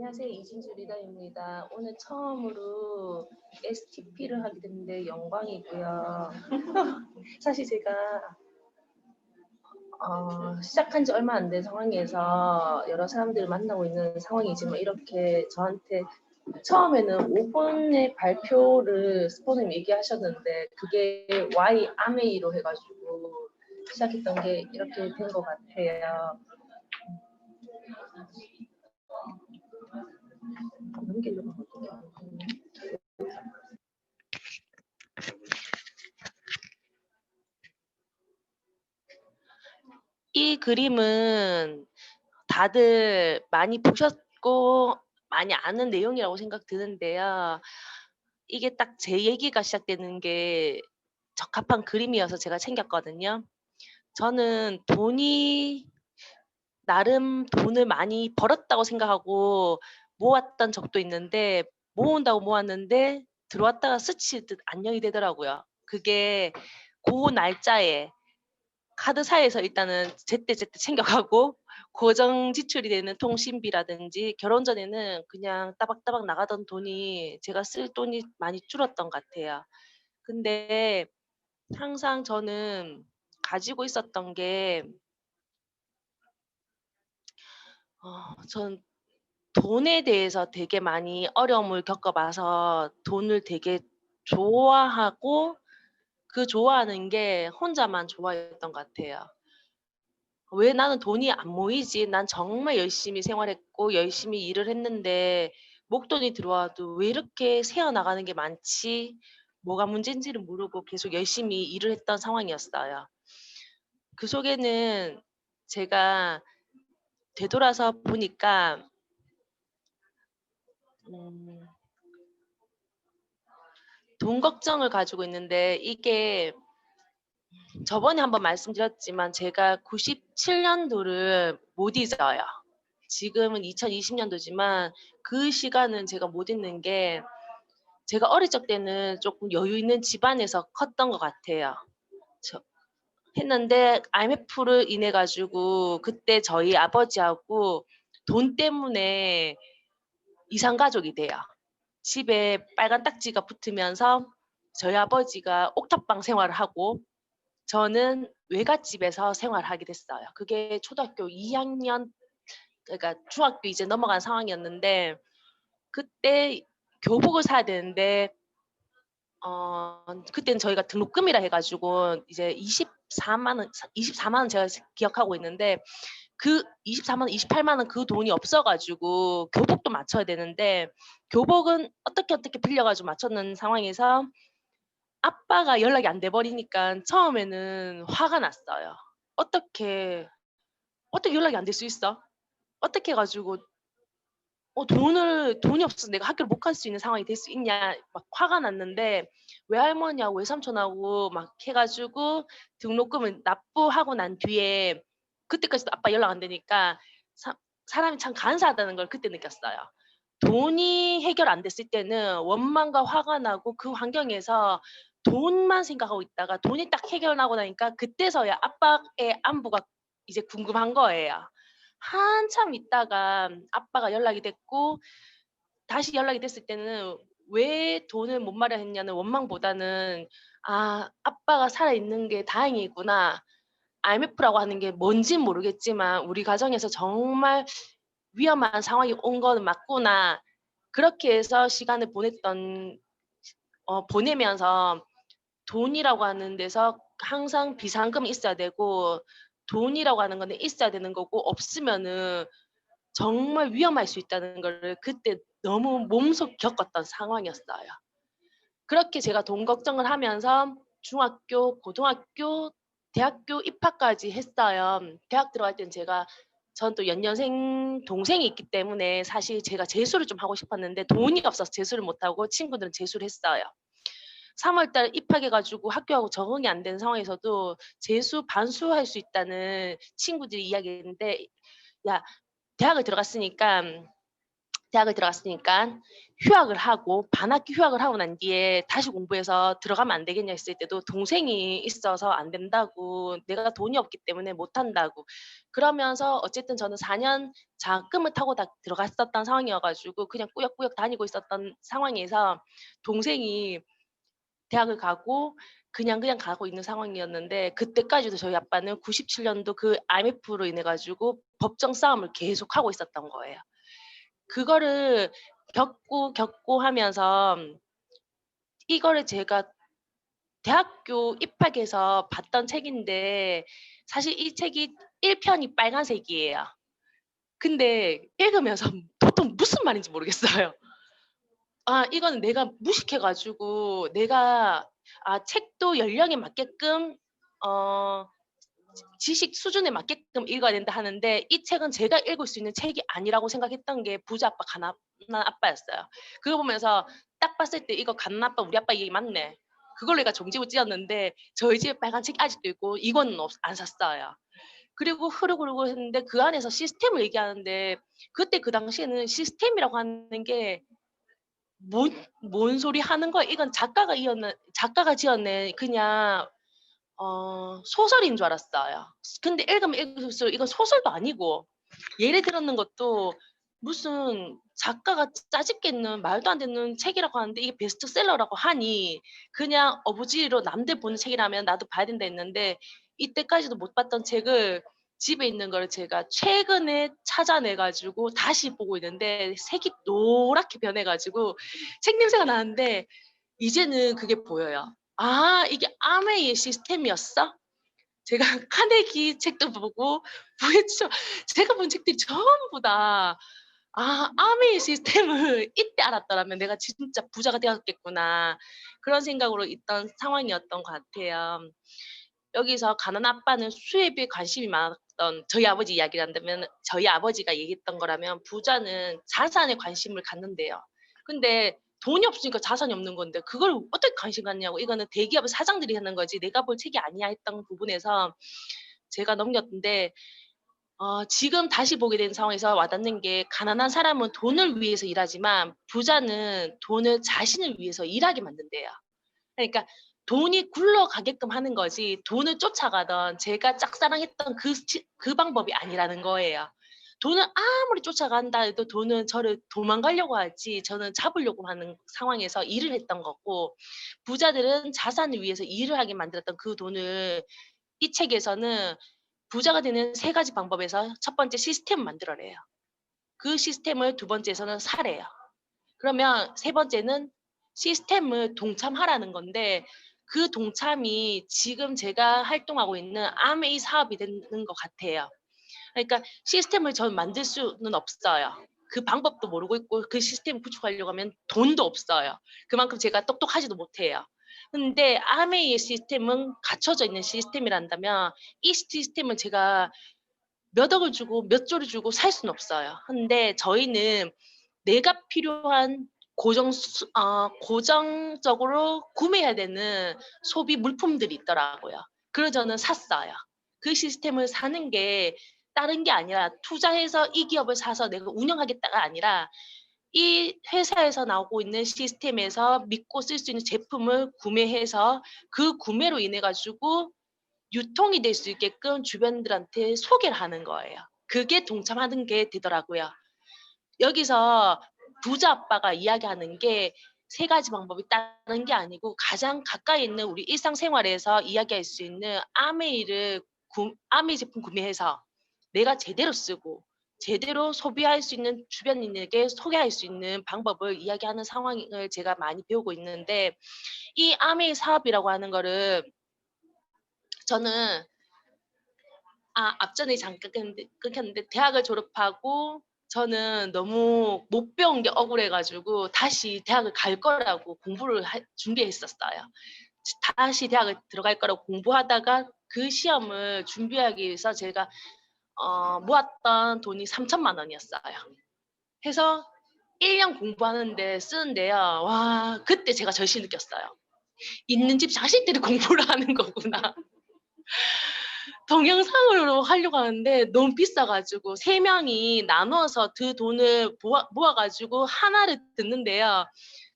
안녕하세요. 이진주 리더입니다. 오늘 처음으로 STP를 하게 됐는데 영광이고요. 사실 제가 시작한 지 얼마 안 된 상황에서 여러 사람들을 만나고 있는 상황이지만 이렇게 저한테 처음에는 5분의 발표를 스포님 얘기하셨는데 그게 Y 아메이로 해가지고 시작했던 게 이렇게 된 것 같아요. 넘기려고 하거든요. 이 그림은 다들 많이 보셨고 많이 아는 내용이라고 생각 드는데요. 이게 딱 제 얘기가 시작되는 게 적합한 그림이어서 제가 챙겼거든요. 저는 나름 돈을 많이 벌었다고 생각하고 모았던 적도 있는데 모은다고 모았는데 들어왔다가 스치듯 안녕이 되더라고요. 그게 고 날짜에 카드사에서 일단은 제때제때 챙겨가고 고정 지출이 되는 통신비라든지 결혼 전에는 그냥 따박따박 나가던 돈이 제가 쓸 돈이 많이 줄었던 것 같아요. 근데 항상 저는 가지고 있었던 게 전 돈에 대해서 되게 많이 어려움을 겪어봐서 돈을 되게 좋아하고 그 좋아하는 게 혼자만 좋아했던 것 같아요. '왜 나는 돈이 안 모이지? 난 정말 열심히 생활했고 열심히 일을 했는데 목돈이 들어와도 왜 이렇게 새어나가는 게 많지?' 뭐가 문제인지를 모르고 계속 열심히 일을 했던 상황이었어요. 그 속에는 제가 되돌아서 보니까 음 돈 걱정을 가지고 있는데 이게 저번에 한번 말씀드렸지만 제가 97 년도를 못 잊어요. 지금은 2020 년도지만 그 시간은 제가 못 잊는 게 제가 어릴 적 때는 쪼끔 여유 있는 집안에서 컸던 것 같아요. 저 했는데 IMF로 인해 가지고 그때 저희 아버지하고 돈 때문에 이산 가족이 돼요. 집에 빨간 딱지가 붙으면서 저희 아버지가 옥탑방 생활을 하고 저는 외갓집에서 생활하게 됐어요. 그게 초등학교 2 학년 그러니까 중학교 이제 넘어간 상황이었는데 그때 교복을 사야 되는데 그때는 저희가 등록금이라 해 가지고 이제 24만 원 제가 기억하고 있는데 그 24만 원, 28만 원 그 돈이 없어 가지고 교복도 맞춰야 되는데 교복은 어떻게 빌려 가지고 맞췄는 상황에서 아빠가 연락이 안 돼 버리니까 처음에는 화가 났어요. '어떻게 연락이 안 될 수 있어? 어떻게 해 가지고 돈이 없어서 내가 학교를 못 갈 수 있는 상황이 될 수 있냐.' 막 화가 났는데 외할머니하고 외삼촌하고 막 해 가지고 등록금을 납부하고 난 뒤에 그때까지도 아빠 연락 안 되니까 사 사람이 참 간사하다는 걸 그때 느꼈어요. 돈이 해결 안 됐을 때는 원망과 화가 나고 그 환경에서 돈만 생각하고 있다가 돈이 딱 해결나고 나니까 그때서야 아빠의 안부가 이제 궁금한 거예요. 한참 있다가 아빠가 연락이 됐고 다시 연락이 됐을 때는 왜 돈을 못 마련했냐는 원망보다는 '아 아빠가 살아있는 게 다행이구나. IMF라고 하는 게 뭔진 모르겠지만 우리 가정에서 정말 위험한 상황이 온 거는 맞구나.' 그렇게 해서 시간을 보내면서 돈이라고 하는 데서 항상 비상금이 있어야 되고 돈이라고 하는 거는 있어야 되는 거고 없으면은 정말 위험할 수 있다는 거를 그때 너무 몸소 겪었던 상황이었어요. 그렇게 제가 돈 걱정을 하면서 중학교, 고등학교, 대학교 입학까지 했어요. 대학 들어갈 때는 전 또 연년생 동생이 있기 때문에 사실 제가 재수를 좀 하고 싶었는데 돈이 없어서 재수를 못 하고 친구들은 재수를 했어요. 3월 달에 입학해 가지고 학교하고 적응이 안 되는 상황에서도 재수 반수할 수 있다는 친구들이 이야기했는데 "야 대학을 들어갔으니까 대학을 들어갔으니까 휴학을 하고 반학기 휴학을 하고 난 뒤에 다시 공부해서 들어가면 안 되겠냐 했을 때도 동생이 있어서 안 된다고, 내가 돈이 없기 때문에 못 한다고. 그러면서 어쨌든 저는 4년 장학금을 타고 다 들어갔었던 상황이어 가지고 그냥 꾸역꾸역 다니고 있었던 상황에서 동생이 대학을 가고 그냥 가고 있는 상황이었는데, 그때까지도 저희 아빠는 97 년도 그 IMF로 인해 가지고 법정 싸움을 계속하고 있었던 거예요. 그거를 겪고 하면서 이거를 제가 대학교 입학해서 봤던 책인데, 사실 이 책이 1 편이 빨간색이에요. 근데 읽으면서 도통 무슨 말인지 모르겠어요. 아, 이거는 내가 무식해 가지고 내가 책도 연령에 맞게끔 어 지식 수준에 맞게끔 읽어야 된다 하는데, 이 책은 제가 읽을 수 있는 책이 아니라고 생각했던 게 부자 아빠 가난한 아빠였어요. 그거 보면서 딱 봤을 때 '이거 가난한 아빠 우리 아빠 얘기 맞네.' 그걸로 얘가 정지고 찌었는데, 저희 집에 빨간 책이 아직도 있고 이거는 안 샀어요. 그리고 흐르고 했는데 그 안에서 시스템을 얘기하는데, 그때 그 당시에는 시스템이라고 하는 게 뭔 소리 하는 거야. 이건 작가가 지어낸 그냥 소설인 줄 알았어요. 근데 읽으면 읽을수록 이건 소설도 아니고, 예를 들었는 것도 무슨 작가가 짜집겠는 말도 안 되는 책이라고 하는데 이게 베스트셀러라고 하니 그냥 어부지리로 남들 보는 책이라면 나도 봐야 된다 했는데, 이때까지도 못 봤던 책을 집에 있는 거를 제가 최근에 찾아내 가지고 다시 보고 있는데, 색이 노랗게 변해 가지고 책 냄새가 나는데 이제는 그게 보여요. '아, 이게 아메이의 시스템이었어?' 제가 카네기 책도 보고 부에츠 제가 본 책들이 전부 다 '아, 아메이 시스템을 이때 알았더라면 내가 진짜 부자가 되었겠구나.' 그런 생각으로 있던 상황이었던 것 같아요. 여기서 가난한 아빠는 수입에 관심이 많았던 저희 아버지 이야기를 한다면, 저희 아버지가 얘기했던 거라면 부자는 자산에 관심을 갖는대요. 근데 돈이 없으니까 자산이 없는 건데 그걸 어떻게 관심 갖냐고, 이거는 대기업의 사장들이 하는 거지 내가 볼 책이 아니야 했던 부분에서 제가 넘겼는데, 지금 다시 보게 된 상황에서 와닿는 게, 가난한 사람은 돈을 위해서 일하지만 부자는 돈을 자신을 위해서 일하게 만든대요. 그러니까 돈이 굴러가게끔 하는 거지 돈을 쫓아가던 제가 짝사랑했던 그 방법이 아니라는 거예요. 돈을 아무리 쫓아간다 해도 돈은 저를 도망가려고 하지 저는 잡으려고 하는 상황에서 일을 했던 거고, 부자들은 자산을 위해서 일을 하게 만들었던 그 돈을, 이 책에서는 부자가 되는 3 가지 방법에서 첫 번째 시스템을 만들어내요. 그 시스템을 두 번째에서는 사래요. 그러면 세 번째는 시스템을 동참하라는 건데, 그 동참이 지금 제가 활동하고 있는 아메이 사업이 되는 것 같아요. 그러니까 시스템을 전 만들 수는 없어요. 그 방법도 모르고 있고 그 시스템 구축하려고 하면 돈도 없어요. 그만큼 제가 똑똑하지도 못해요. 근데 아메이의 시스템은 갖춰져 있는 시스템이란다면 이 시스템을 제가 몇 억을 주고 몇 조를 주고 살 수는 없어요. 근데 저희는 내가 필요한 고정적으로 구매해야 되는 소비 물품들이 있더라고요. 그래서 저는 샀어요. 그 시스템을 사는 게 다른 게 아니라 투자해서 이 기업을 사서 내가 운영하겠다가 아니라, 이 회사에서 나오고 있는 시스템에서 믿고 쓸 수 있는 제품을 구매해서 그 구매로 인해 가지고 유통이 될 수 있게끔 주변들한테 소개를 하는 거예요. 그게 동참하는 게 되더라고요. 여기서 부자 아빠가 이야기하는 게 3 가지 방법이 다른 게 아니고 가장 가까이 있는 우리 일상생활에서 이야기할 수 있는 아메이 제품 구매해서 내가 제대로 쓰고 제대로 소비할 수 있는 주변인에게 소개할 수 있는 방법을 이야기하는 상황을 제가 많이 배우고 있는데, 이 아메이 사업이라고 하는 거를 저는 앞전에 잠깐 끊겼는데 대학을 졸업하고 저는 너무 못 배운 게 억울해 가지고 다시 대학을 갈 거라고 공부를 준비했었어요. 다시 대학을 들어갈 거라고 공부하다가 그 시험을 준비하기 위해서 제가 모았던 돈이 3천만 원이었어요. 해서 1년 공부하는데 쓰는데요. 와, 그때 제가 절실히 느꼈어요. '있는 집 자식들이 공부를 하는 거구나.' 동영상으로 하려고 하는데 너무 비싸 가지고 3 명이 나눠서 그 돈을 모아 가지고 하나를 듣는데요.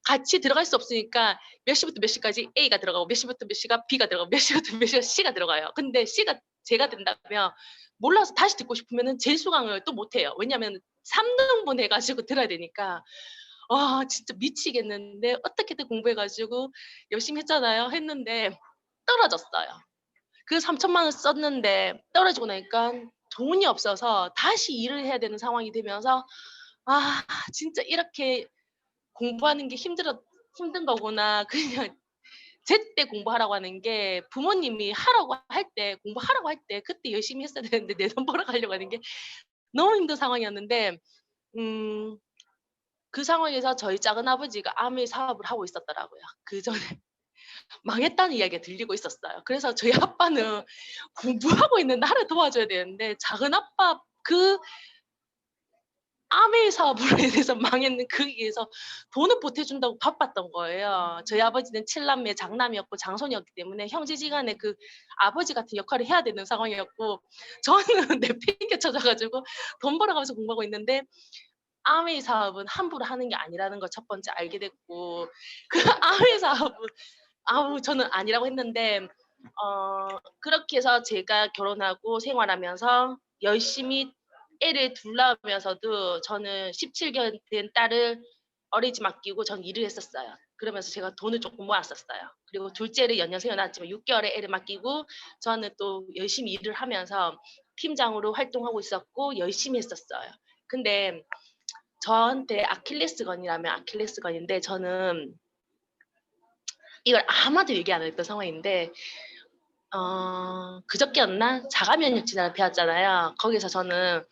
같이 들어갈 수 없으니까 몇 시부터 몇 시까지 A가 들어가고 몇 시부터 몇 시가 B가 들어가고 몇 시부터 몇 시가 C가 들어가요. 근데 C가 제가 된다면 몰라서 다시 듣고 싶으면은 재수강을 또 못 해요. 왜냐하면 3등분 해 가지고 들어야 되니까. 와 진짜 미치겠는데 어떻게든 공부해 가지고 열심히 했잖아요. 했는데 떨어졌어요. 그 3천만 원 썼는데 떨어지고 나니까 돈이 없어서 다시 일을 해야 되는 상황이 되면서 '아 진짜 이렇게 공부하는 게 힘든 거구나.' 그냥 제때 공부하라고 하는 게 부모님이 하라고 할 때 공부하라고 할 때 그때 열심히 했어야 되는데 내 돈 벌어 가려고 하는 게 너무 힘든 상황이었는데 음 그 상황에서 저희 작은아버지가 아메 사업을 하고 있었더라고요. 그전에 망했다는 이야기가 들리고 있었어요. 그래서 저희 아빠는 공부하고 있는 나를 도와줘야 되는데 작은아빠 그 아메 사업으로 인해서 망했는 거기에서 돈을 보태준다고 바빴던 거예요. 저희 아버지는 7남매 장남이었고 장손이었기 때문에 형제지간에 그 아버지 같은 역할을 해야 되는 상황이었고 저는 내팽개 쳐져 가지고 돈 벌어가면서 공부하고 있는데 아메이 사업은 함부로 하는 게 아니라는 걸 첫 번째 알게 됐고 그 아메이 사업은 아우 저는 아니라고 했는데 그렇게 해서 제가 결혼하고 생활하면서 열심히 애를 둘 낳으면서도 저는 17개월 된 딸을 어린이집 맡기고 전 일을 했었어요. 그러면서 제가 돈을 쪼끔 모았었어요. 그리고 둘째를 연년생을 낳았지만 6개월에 애를 맡기고 저는 또 열심히 일을 하면서 팀장으로 활동하고 있었고 열심히 했었어요. 근데 저한테 아킬레스건이라면 아킬레스건인데 저는 이걸 아무한테도 얘기 안 했던 상황인데 그저께였나 자가 면역 질환을 배웠잖아요. 거기서 저는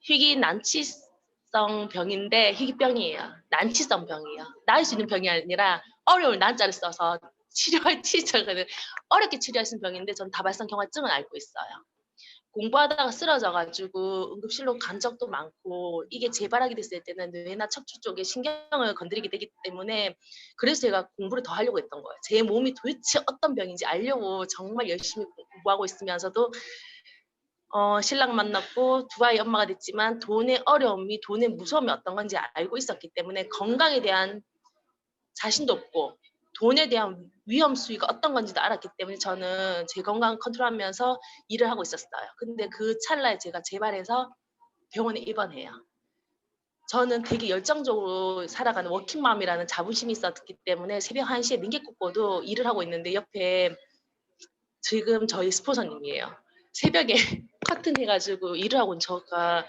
희귀 난치성 병인데 희귀병이에요. 난치성 병이에요. 나을 수 있는 병이 아니라 어려울 난자를 써서 치료할 치료는 어렵게 치료할 수 있는 병인데 전 다발성 경화증을 앓고 있어요. 공부하다가 쓰러져 가지고 응급실로 간 적도 많고 이게 재발하게 됐을 때는 뇌나 척추 쪽에 신경을 건드리게 되기 때문에 그래서 제가 공부를 더 하려고 했던 거예요. 제 몸이 도대체 어떤 병인지 알려고 정말 열심히 공부하고 있으면서도 신랑 만났고 두 아이 엄마가 됐지만 돈의 어려움이 돈의 무서움이 어떤 건지 알고 있었기 때문에 건강에 대한 자신도 없고 돈에 대한 위험 수위가 어떤 건지도 알았기 때문에 저는 제 건강 컨트롤하면서 일을 하고 있었어요. 근데 그 찰나에 제가 재발해서 병원에 입원해요. 저는 되게 열정적으로 살아가는 워킹맘이라는 자부심이 있었기 때문에 새벽 1시에 민기 꽂고도 일을 하고 있는데 옆에 지금 저희 스폰서님이에요. 새벽에 커튼 해 가지고 일을 하고 있는 저가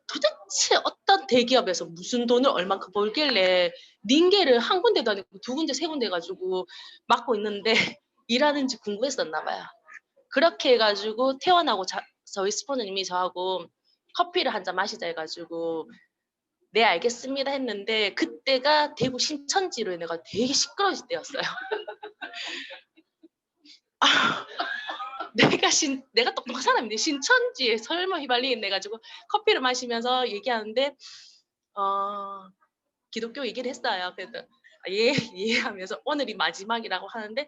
도대체 어떤 대기업에서 무슨 돈을 얼만큼 벌길래 닌게를 한 군데도 아니고 두 군데 세 군데 가지고 맡고 있는데 일하는지 궁금했었나 봐요. 그렇게 해 가지고 퇴원하고 저희 스폰서님이 저하고 커피를 한 잔 마시자 해 가지고 "네 알겠습니다." 했는데 그때가 대구 신천지로 인해 가지고 되게 시끄러워질 때였어요. 내가 똑똑한 사람인데 신천지에 설마 휘발리겠네 해 가지고 커피를 마시면서 얘기하는데 기독교 얘기를 했어요. 그래서 "예, 예." 하면서 오늘이 마지막이라고 하는데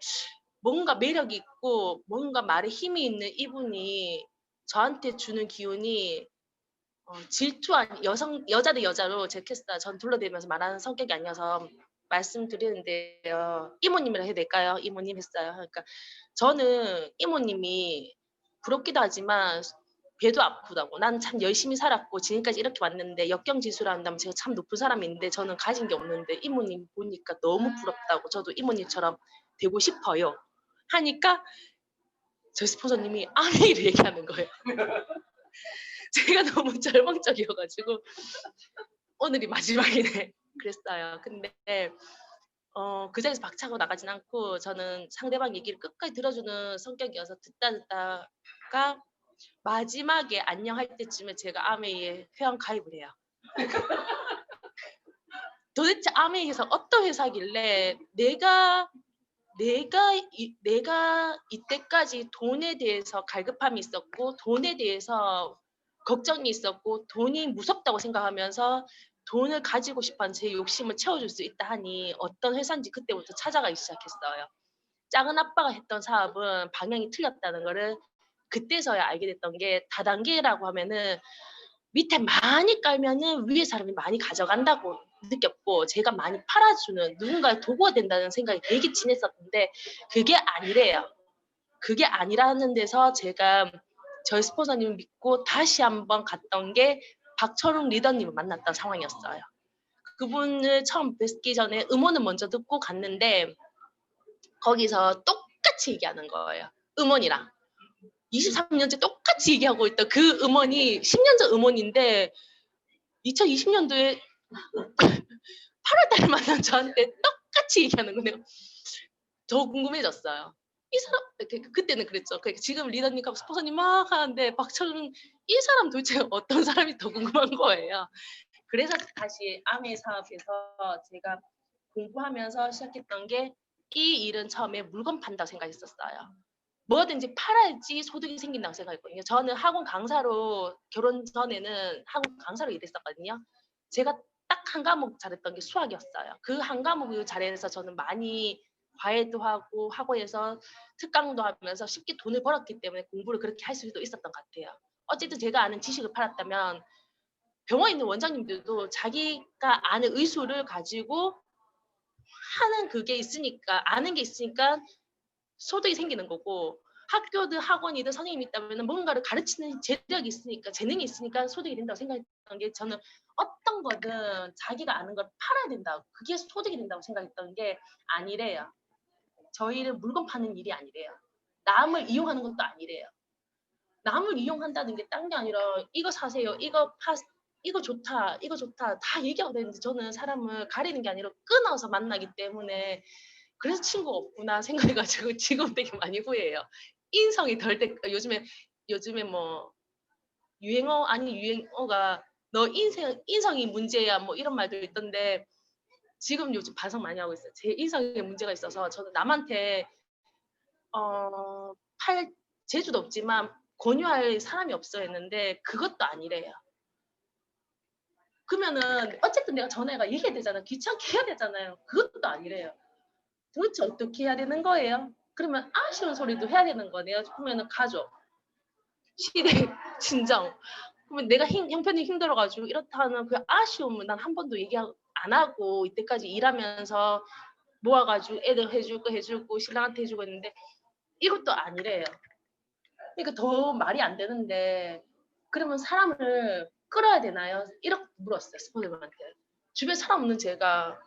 뭔가 매력 있고 뭔가 말에 힘이 있는 이분이 저한테 주는 기운이 질투한 여자 대 여자로 제 캐스터 전 둘러대면서 말하는 성격이 아니어서 말씀드리는데요. 이모님이라 해도 될까요? 이모님 했어요. 그러니까 저는 이모님이 부럽기도 하지만 배도 아프다고 "난 참 열심히 살았고 지금까지 이렇게 왔는데 역경지수로 한다면 제가 참 높은 사람인데 저는 가진 게 없는데 이모님 보니까 너무 부럽다고 저도 이모님처럼 되고 싶어요." 하니까 저희 스폰서님이 아메이를 얘기하는 거예요. 제가 너무 절망적이어 가지고 "오늘이 마지막이네." 그랬어요. 근데 그 자리에서 박차고 나가진 않고 저는 상대방 얘기를 끝까지 들어주는 성격이어서 듣다가 마지막에 안녕할 때쯤에 제가 아메이에 회원 가입을 해요. 도대체 아메이에서 어떤 회사길래 내가 이때까지 돈에 대해서 갈급함이 있었고 돈에 대해서 걱정이 있었고 돈이 무섭다고 생각하면서 돈을 가지고 싶어하는 제 욕심을 채워줄 수 있다 하니 어떤 회사인지 그때부터 찾아가기 시작했어요. 작은 아빠가 했던 사업은 방향이 틀렸다는 거를 그때서야 알게 됐던 게 다단계라고 하면은 밑에 많이 깔면은 위에 사람이 많이 가져간다고 느꼈고 제가 많이 팔아주는 누군가의 도구가 된다는 생각이 되게 진했었는데 그게 아니래요. 그게 아니라는 데서 제가 저희 스폰서님을 믿고 다시 한번 갔던 게 박철웅 리더님을 만났던 상황이었어요. 그분을 처음 뵙기 전에 음원을 먼저 듣고 갔는데 거기서 똑같이 얘기하는 거예요. 음원이랑. 23년째 똑같이 얘기하고 있던 그 음원이 10년 전 음원인데 2020년도에 8월 달에 만난 저한테 똑같이 얘기하는 거네요. 더 궁금해졌어요. 이 사람 그때는 그랬죠. 지금 리더님과 스폰서님 막 하는데 박철웅 이 사람 도대체 어떤 사람이 더 궁금한 거예요. 그래서 다시 아메 사업에서 제가 공부하면서 시작했던 게 이 일은 처음에 물건 판다고 생각했었어요. 뭐든지 팔아야지 소득이 생긴다고 생각했거든요. 저는 학원 강사로 결혼 전에는 학원 강사로 일했었거든요. 제가 딱 한 과목 잘했던 게 수학이었어요. 그 한 과목을 잘해서 저는 많이 과외도 하고 학원에서 특강도 하면서 쉽게 돈을 벌었기 때문에 공부를 그렇게 할 수도 있었던 것 같아요. 어쨌든 제가 아는 지식을 팔았다면 병원에 있는 원장님들도 자기가 아는 의술을 가지고 하는 그게 있으니까 아는 게 있으니까 소득이 생기는 거고 학교든 학원이든 선생님이 있다면 뭔가를 가르치는 재력이 있으니까 재능이 있으니까 소득이 된다고 생각했던 게 저는 어떤 거든 자기가 아는 걸 팔아야 된다. 그게 소득이 된다고 생각했던 게 아니래요. 저희는 물건 파는 일이 아니래요. 남을 이용하는 것도 아니래요. 남을 이용한다는 게 딴 게 아니라 이거 사세요. 이거 좋다. 이거 좋다. 다 얘기하고 되는데 저는 사람을 가리는 게 아니라 끊어서 만나기 때문에 그래서 친구가 없구나 생각해가지고 지금 되게 많이 후회해요. 인성이 덜 돼. 요즘에 뭐 유행어 아닌 유행어가 너 인성이 문제야 뭐 이런 말도 있던데 지금 요즘 반성 많이 하고 있어요. 제 인성에 문제가 있어서 저는 남한테 팔 재주도 없지만 권유할 사람이 없어 했는데 그것도 아니래요. 그러면은 어쨌든 내가 전화해가 얘기해야 되잖아. 귀찮게 해야 되잖아요. 그것도 아니래요. 도대체 어떻게 해야 되는 거예요? 그러면 아쉬운 소리도 해야 되는 거네요. 그러면은 가족, 시댁, 친정. 그러면 내가 형편이 힘들어가지고 이렇다는 그 아쉬움을 난 한 번도 얘기 안 하고 이때까지 일하면서 모아가지고 애들 해주고 신랑한테 해주고 했는데 이것도 아니래요. 그러니까 더 말이 안 되는데 그러면 사람을 끌어야 되나요? 이렇게 물었어요 스폰서한테. 주변에 사람 없는 제가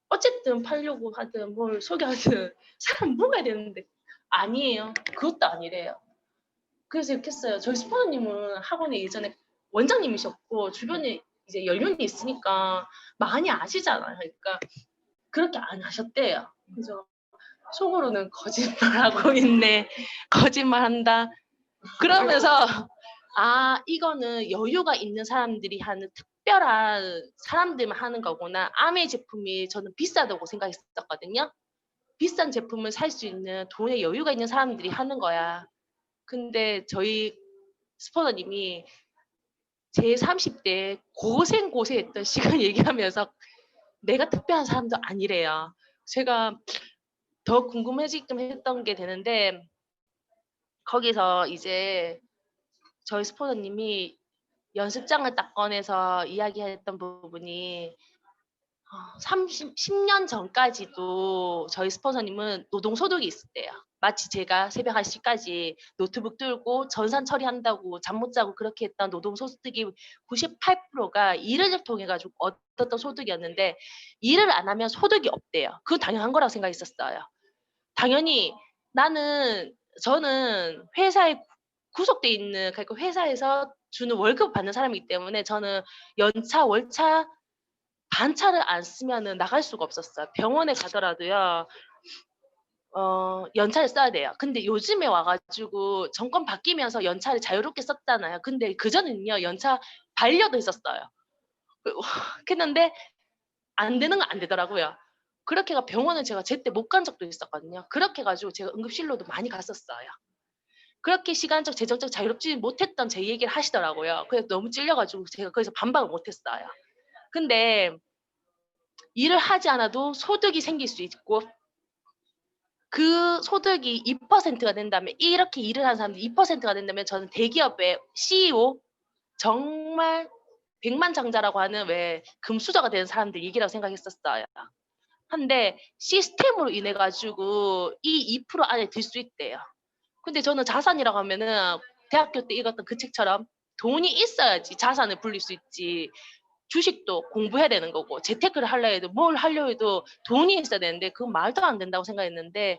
어쨌든 팔려고 하든 뭘 소개하든 사람 먹어야 되는데 아니에요. 그것도 아니래요. 그래서 이렇게 했어요. 저희 스폰서님은 학원에 예전에 원장님이셨고 주변에 이제 연륜이 있으니까 많이 아시잖아요. 그러니까 그렇게 안 하셨대요. 그래서 속으로는 거짓말하고 있네. 거짓말한다. 그러면서 아 이거는 여유가 있는 사람들이 하는 특별한 사람들만 하는 거구나. 아메 제품이 저는 비싸다고 생각했었거든요. 비싼 제품을 살 수 있는 돈에 여유가 있는 사람들이 하는 거야. 근데 저희 스포너님이 제 30대 고생했던 시간 얘기하면서 내가 특별한 사람도 아니래요. 제가 더 궁금해지긴 했던 게 되는데 거기서 이제 저희 스포너님이 연습장을 딱 꺼내서 이야기했던 부분이 10년 전까지도 저희 스폰서님은 노동소득이 있었대요. 마치 제가 새벽 1시까지 노트북 들고 전산 처리한다고 잠 못 자고 그렇게 했던 노동소득이 98%가 일을 통해 가지고 얻었던 소득이었는데 일을 안 하면 소득이 없대요. 그건 당연한 거라고 생각했었어요. 당연히 저는 회사에 구속돼 있는 그러니까 회사에서 주는 월급 받는 사람이기 때문에 저는 연차, 월차, 반차를 안 쓰면은 나갈 수가 없었어요. 병원에 가더라도요. 연차를 써야 돼요. 근데 요즘에 와 가지고 정권 바뀌면서 연차를 자유롭게 썼잖아요. 근데 그전에는요. 연차 반려도 했었어요. 했는데 안 되는 건 안 되더라고요. 그렇게 가 병원을 제가 제때 못 간 적도 있었거든요. 그렇게 해 가지고 제가 응급실로도 많이 갔었어요. 그렇게 시간적, 재정적 자유롭지 못했던 제 얘기를 하시더라고요. 그래서 너무 찔려 가지고 제가 거기서 반박을 못 했어요. 근데 일을 하지 않아도 소득이 생길 수 있고 그 소득이 2%가 된다면, 이렇게 일을 하는 사람들이 2%가 된다면 저는 대기업의 CEO, 정말 백만장자라고 하는 왜 금수저가 되는 사람들 얘기라고 생각했었어요. 한데 시스템으로 인해 가지고 이 2% 안에 들 수 있대요. 근데 저는 자산이라고 하면은 대학교 때 읽었던 그 책처럼 돈이 있어야지 자산을 불릴 수 있지. 주식도 공부해야 되는 거고, 재테크를 하려 해도, 뭘 하려 해도 돈이 있어야 되는데 그건 말도 안 된다고 생각했는데,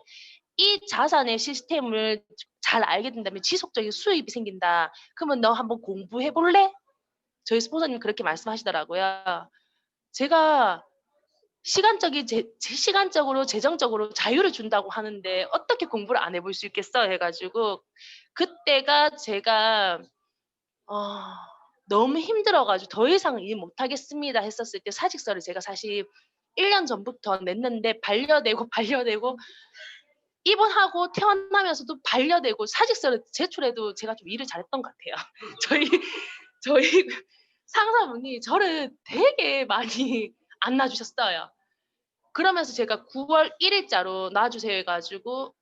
이 자산의 시스템을 잘 알게 된다면 지속적인 수입이 생긴다. 그러면 "너 한번 공부해 볼래?" 저희 스폰서님이 그렇게 말씀하시더라고요. 제가 시간적으로 재정적으로 자유를 준다고 하는데 어떻게 공부를 안 해볼 수 있겠어 해 가지고, 그때가 제가 어 너무 힘들어 가지고 "더 이상 일 못 하겠습니다." 했었을 때, 사직서를 제가 사실 1년 전부터 냈는데 반려되고, 반려되고, 입원하고 퇴원하면서도 반려되고 사직서를 제출해도 제가 좀 일을 잘했던 것 같아요. 저희 상사분이 저를 되게 많이 안 놔 주셨어요. 그러면서 제가 9월 1 일자로 놔 주세요 해 가지고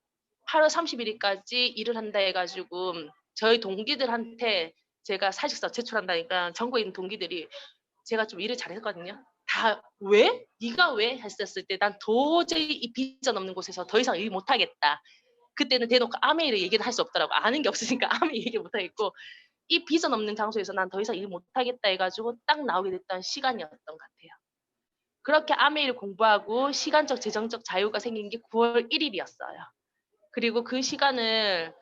8월 31 일까지 일을 한다 해 가지고 저희 동기들한테 제가 사직서 제출한다니까, 전국에 있는 동기들이 제가 좀 일을 잘했거든요. 다 "왜? 네가 왜?" 했었을 때 "난 도저히 이 비전 없는 곳에서 더 이상 일 못 하겠다." 그때는 대놓고 아메이를 얘기를 할 수 없더라고요. 아는 게 없으니까 아메이 얘기 못 하겠고, "이 비전 없는 장소에서 난 더 이상 일 못 하겠다." 해 가지고 딱 나오게 됐던 시간이었던 것 같아요. 그렇게 아메이를 공부하고 시간적 재정적 자유가 생긴 게 9월 1 일이었어요. 그리고 그 시간을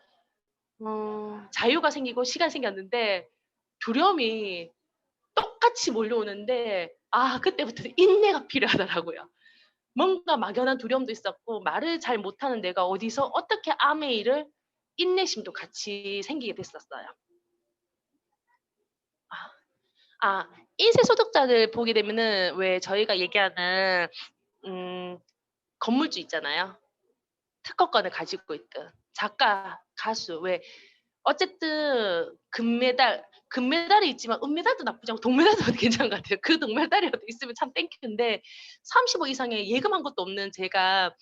자유가 생기고 시간이 생겼는데 두려움이 똑같이 몰려오는데, 그때부터 인내가 필요하더라고요. 뭔가 막연한 두려움도 있었고, 말을 잘 못하는 내가 어디서 어떻게 아메이를, 인내심도 같이 생기게 됐었어요. 아. 아 인쇄 소득자들 보게 되면은 왜 저희가 얘기하는 음 건물주 있잖아요. 특허권을 가지고 있든 작가, 가수, 왜 어쨌든 금메달이 있지만 은메달도 나쁘지 않고 동메달도 괜찮은 것 같아요. 그 동메달이라도 있으면 참 땡큐인데, 35 이상의 예금한 것도 없는 제가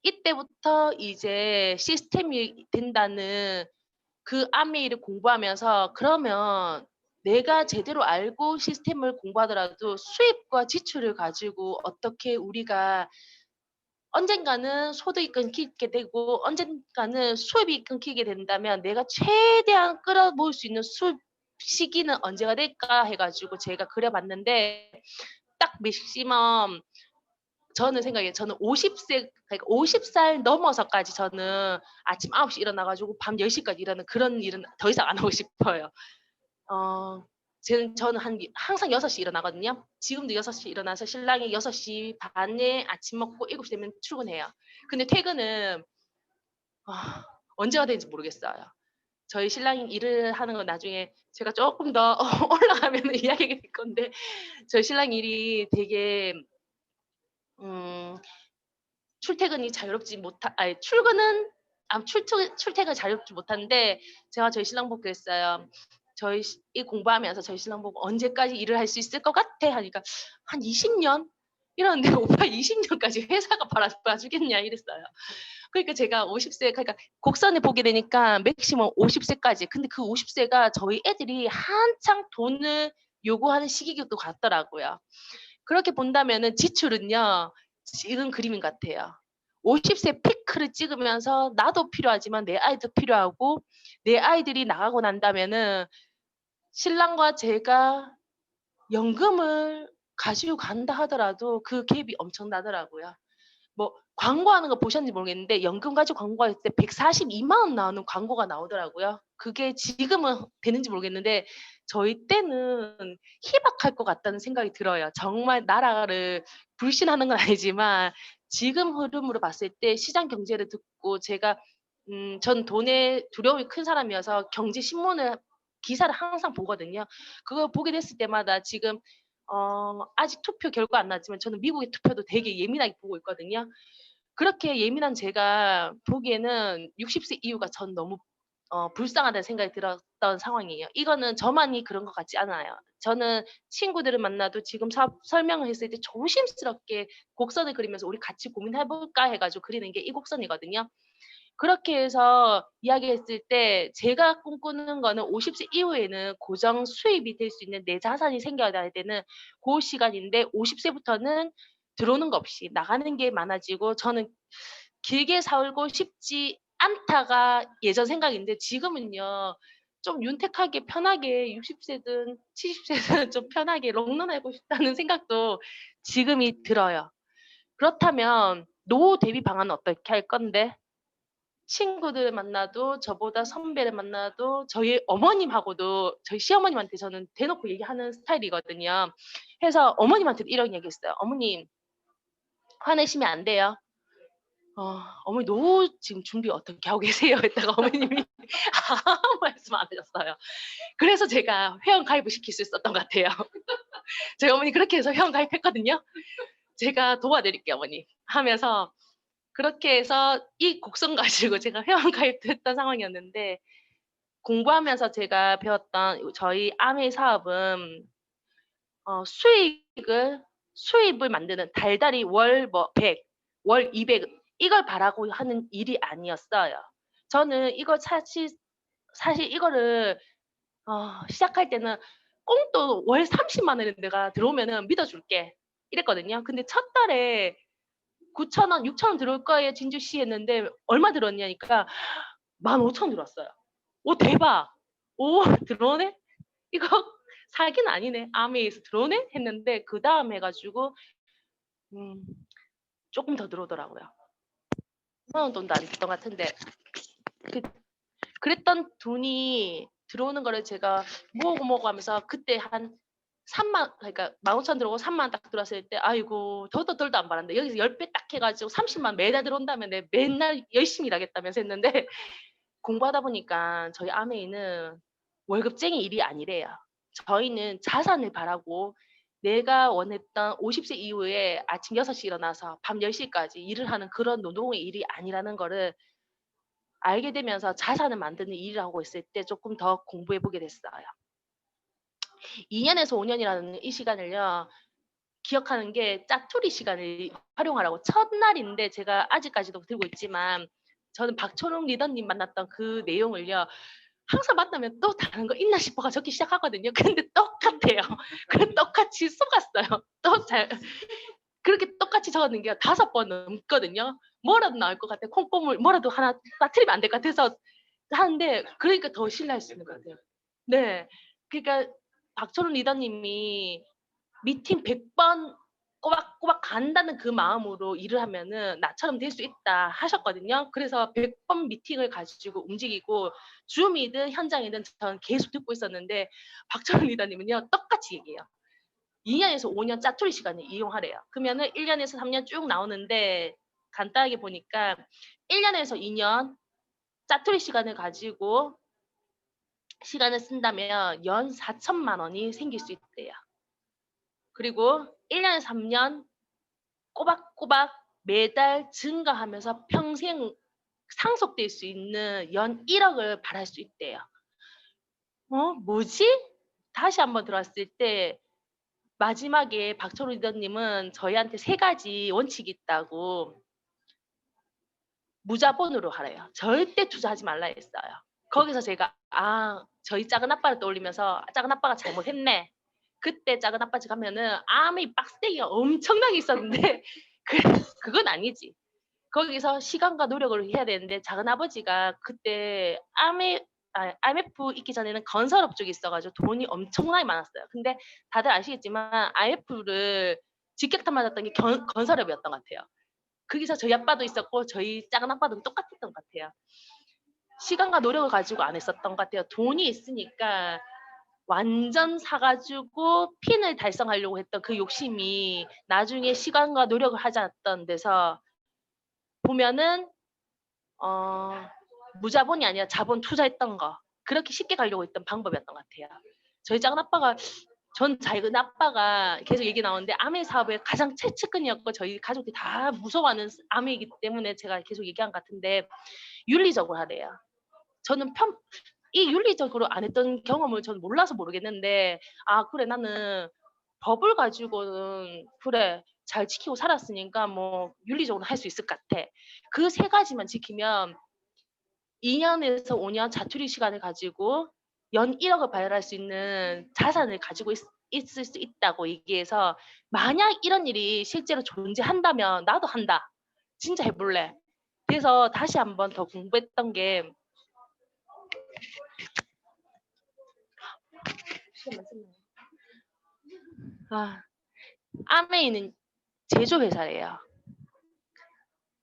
이때부터 이제 시스템이 된다는 그 아메이를 공부하면서, 그러면 내가 제대로 알고 시스템을 공부하더라도 수입과 지출을 가지고 어떻게 우리가 언젠가는 소득이 끊기게 되고 언젠가는 수입이 끊기게 된다면 내가 최대한 끌어모을 수 있는 수입 시기는 언제가 될까 해 가지고 제가 그려 봤는데, 딱 맥시멈, 저는 생각해요. 저는 50세, 그러니까 50살 넘어서까지 저는 아침 9시 일어나 가지고 밤 10 시까지 일하는 그런 일은 더 이상 안 하고 싶어요. 어 저는 항상 6시 일어나거든요. 지금도 6시 일어나서 신랑이 6시 반에 아침 먹고 7시 되면 출근해요. 근데 퇴근은 언제가 되는지 모르겠어요. 저희 신랑이 일을 하는 건 나중에 제가 쪼끔 더 올라가면은 이야기가 될 건데, 저희 신랑 일이 되게 음 출퇴근이 자유롭지 못하 아니 출근은 출퇴근이 자유롭지 못한데, 제가 저희 신랑 보고 그랬어요. 저희 이 공부하면서 저희 신랑 보고 "언제까지 일을 할 수 있을 것 같아?" 하니까 "한 20 년?" 이러는데 "오빠 20 년까지 회사가 봐주겠냐." 이랬어요. 그러니까 제가 50세, 그러니까 곡선을 보게 되니까 맥시멈 50 세까지. 근데 그 50 세가 저희 애들이 한창 돈을 요구하는 시기인 것 같더라고요. 그렇게 본다면은 지출은요, 지금 그림인 것 같아요. 50세 피크를 찍으면서 나도 필요하지만 내 아이도 필요하고, 내 아이들이 나가고 난다면은 신랑과 제가 연금을 가지고 간다 하더라도 그 갭이 엄청나더라고요. 뭐 광고하는 거 보셨는지 모르겠는데 연금 가지고 광고할 때 142만 원 나오는 광고가 나오더라고요. 그게 지금은 되는지 모르겠는데 저희 때는 희박할 것 같다는 생각이 들어요. 정말 나라를 불신하는 건 아니지만 지금 흐름으로 봤을 때 시장 경제를 듣고 제가 전 돈에 두려움이 큰 사람이어서 경제 신문을 기사를 항상 보거든요. 그거 보게 됐을 때마다 지금 아직 투표 결과 안 나왔지만 저는 미국의 투표도 되게 예민하게 보고 있거든요. 그렇게 예민한 제가 보기에는 60세 이후가 전 너무 불쌍하다는 생각이 들었던 상황이에요. 이거는 저만이 그런 것 같지 않아요. 저는 친구들을 만나도 지금 설명을 했을 때 조심스럽게 곡선을 그리면서 "우리 같이 고민해 볼까?" 해 가지고 그리는 게 이 곡선이거든요. 그렇게 해서 이야기했을 때 제가 꿈꾸는 거는 50세 이후에는 고정 수입이 될 수 있는 내 자산이 생겨야 되는 고 시간인데 50 세부터는 들어오는 거 없이 나가는 게 많아지고 저는 길게 살고 싶지 않다가 예전 생각인데 지금은요. 좀 윤택하게 편하게 60 세든 70 세든 좀 편하게 롱런하고 싶다는 생각도 지금이 들어요. 그렇다면 노후 대비 방안은 어떻게 할 건데? 친구들 만나도 저보다 선배를 만나도 저희 어머님하고도 저희 시어머님한테 저는 대놓고 얘기하는 스타일이거든요. 그래서 어머님한테도 이런 얘기했어요. "어머님 화내시면 안 돼요. 어머니 노후 지금 준비 어떻게 하고 계세요?" 했다가 어머님이 아무 말씀 안 하셨어요. 그래서 제가 회원 가입을 시킬 수 있었던 것 같아요. 저희 어머니 그렇게 해서 회원 가입했거든요. "제가 도와드릴게요 어머니." 하면서 그렇게 해서 이 곡선 가지고 제가 회원 가입도 했던 상황이었는데 공부하면서 제가 배웠던 저희 아메 사업은 수입을 만드는 달달이 월 뭐 100, 월 200 이걸 바라고 하는 일이 아니었어요. 저는 이거 사실 이거를 시작할 때는 "꽁돈 월 30만 원을 내가 들어오면은 믿어 줄게." 이랬거든요. 근데 첫 달에 9천 원, 6천 원 들어올 거예요 진주씨 했는데 얼마 들었냐니까 15,000원 들어왔어요. "오 대박. 오 들어오네? 이거 사기는 아니네. 아메에서 들어오네?" 했는데 그다음 해 가지고 음 쪼끔 더 들어오더라고요. 10만 원 돈도 안 됐던 것 같은데 그 그랬던 돈이 들어오는 거를 제가 모으고 모으고 하면서 그때 한 3만 그러니까 15,000 들어오고 3만 딱 들어왔을 때 '아이고 더도 덜도 안 바란다. 여기서 10배 딱 해 가지고 30만 매달 들어온다면 내가 맨날 열심히 일하겠다'면서 했는데 공부하다 보니까 저희 아메이는 월급쟁이 일이 아니래요. 저희는 자산을 바라고 내가 원했던 50세 이후에 아침 6시 일어나서 밤 10 시까지 일을 하는 그런 노동의 일이 아니라는 거를 알게 되면서 자산을 만드는 일이라고 했을 때 쪼끔 더 공부해 보게 됐어요. 2 년에서 5 년이라는 이 시간을요. 기억하는 게 짜투리 시간을 활용하라고 첫날인데 제가 아직까지도 들고 있지만 저는 박초롱 리더님 만났던 그 내용을요. 항상 만나면 또 다른 거 있나 싶어가 적기 시작하거든요. 근데 똑같아요. 그래서 똑같이 속았어요. 또 잘 그렇게 똑같이 적었는 게 5번 넘거든요. 뭐라도 나올 것 같아. 콩고물 뭐라도 하나 빠뜨리면 안 될 것 같아서 하는데 그러니까 더 신뢰할 수 있는 것 같아요. 네. 그러니까 박초롱 리더님이 미팅 100번 꼬박꼬박 간다는 그 마음으로 일을 하면은 "나처럼 될 수 있다." 하셨거든요. 그래서 100번 미팅을 가지고 움직이고 줌이든 현장이든 저는 계속 듣고 있었는데 박철원 리더님은요 똑같이 얘기해요. 2 년에서 5년 짜투리 시간을 이용하래요. 그러면은 1 년에서 3년 쭉 나오는데 간단하게 보니까 1 년에서 2년 짜투리 시간을 가지고 시간을 쓴다면 연 4천만 원이 생길 수 있대요. 그리고 1 년에서 3년 꼬박꼬박 매달 증가하면서 평생 상속될 수 있는 연 1 억을 바랄 수 있대요. 뭐지? 다시 한번 들어왔을 때 마지막에 박철호 리더님은 저희한테 3 가지 원칙이 있다고 무자본으로 하래요. 절대 투자하지 말라 했어요. 거기서 제가 저희 작은 아빠를 떠올리면서 '작은 아빠가 잘못했네.' 그때 작은 아빠 집 가면은 아무리 빡세기가 엄청나게 있었는데 그 그건 아니지. 거기서 시간과 노력을 해야 되는데 작은아버지가 그때 IMF 있기 전에는 건설업 쪽에 있어 가지고 돈이 엄청나게 많았어요. 근데 다들 아시겠지만 IMF를 직격탄 맞았던 게 건설업이었던 것 같아요. 거기서 저희 아빠도 있었고 저희 작은 아빠도 똑같았던 것 같아요. 시간과 노력을 가지고 안 했었던 것 같아요. 돈이 있으니까 완전 사 가지고 핀을 달성하려고 했던 그 욕심이 나중에 시간과 노력을 하지 않았던 데서 보면은 어 무자본이 아니라 자본 투자했던 거 그렇게 쉽게 가려고 했던 방법이었던 것 같아요. 저희 작은 아빠가 전 작은 아빠가 계속 얘기 나오는데 아메 사업의 가장 최측근이었고 저희 가족들이 다 무서워하는 아메이기 때문에 제가 계속 얘기한 것 같은데 윤리적으로 하래요. 저는 이 윤리적으로 안 했던 경험을 저는 몰라서 모르겠는데 '아 그래 나는 법을 가지고는 그래 잘 지키고 살았으니까 뭐 윤리적으로 할 수 있을 것 같아.' 그 세 가지만 지키면 2 년에서 5년 자투리 시간을 가지고 연 1 억을 발행할 수 있는 자산을 가지고 있을 수 있다고 얘기해서 만약 이런 일이 실제로 존재한다면 '나도 한다. 진짜 해 볼래.' 그래서 다시 한번 더 공부했던 게 시간 많습니다. 아 아메이는 제조회사예요.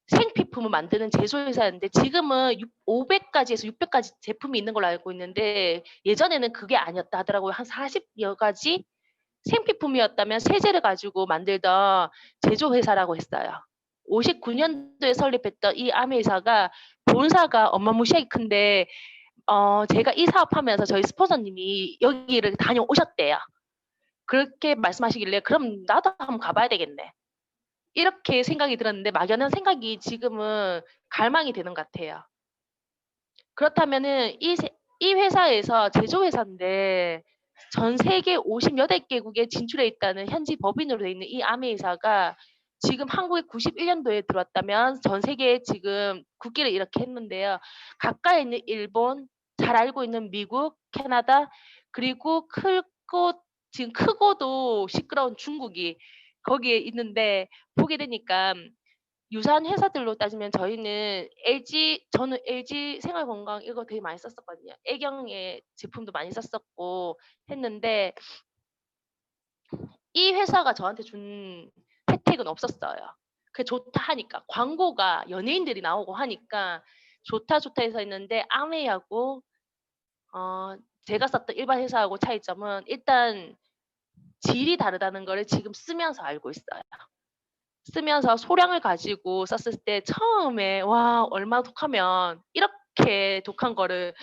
생필품을 만드는 제조회사였는데 지금은 500가지에서 600가지 제품이 있는 걸로 알고 있는데 예전에는 그게 아니었다 하더라고요. 한 40여 가지 생필품이었다면 세제를 가지고 만들던 제조회사라고 했어요. 59년도에 설립했던 이 아메회사가 본사가 어마무시하게 큰데 제가 이 사업하면서 저희 스폰서님이 여기를 다녀오셨대요. 그렇게 말씀하시길래 '그럼 나도 한번 가 봐야 되겠네.' 이렇게 생각이 들었는데 막연한 생각이 지금은 갈망이 되는 것 같아요. 그렇다면은 이 회사에서 제조회사인데 전 세계 58 개국에 진출해 있다는 현지 법인으로 돼 있는 이 아메이사가 지금 한국에 91 년도에 들어왔다면 전 세계에 지금 국기를 이렇게 했는데요. 가까이 있는 일본, 잘 알고 있는 미국, 캐나다 그리고 지금 크고도 시끄러운 중국이 거기에 있는데 보게 되니까 유사한 회사들로 따지면 저는 LG 생활건강 이거 되게 많이 썼었거든요. 애경의 제품도 많이 썼었고 했는데 이 회사가 저한테 준 혜택은 없었어요. 그게 좋다 하니까. 광고가 연예인들이 나오고 하니까 좋다, 좋다 해서 했는데 아메이하고 어 제가 썼던 일반 회사하고 차이점은 일단 질이 다르다는 거를 지금 쓰면서 알고 있어요. 쓰면서 소량을 가지고 썼을 때 처음에 '와 얼마나 독하면 이렇게 독한 거를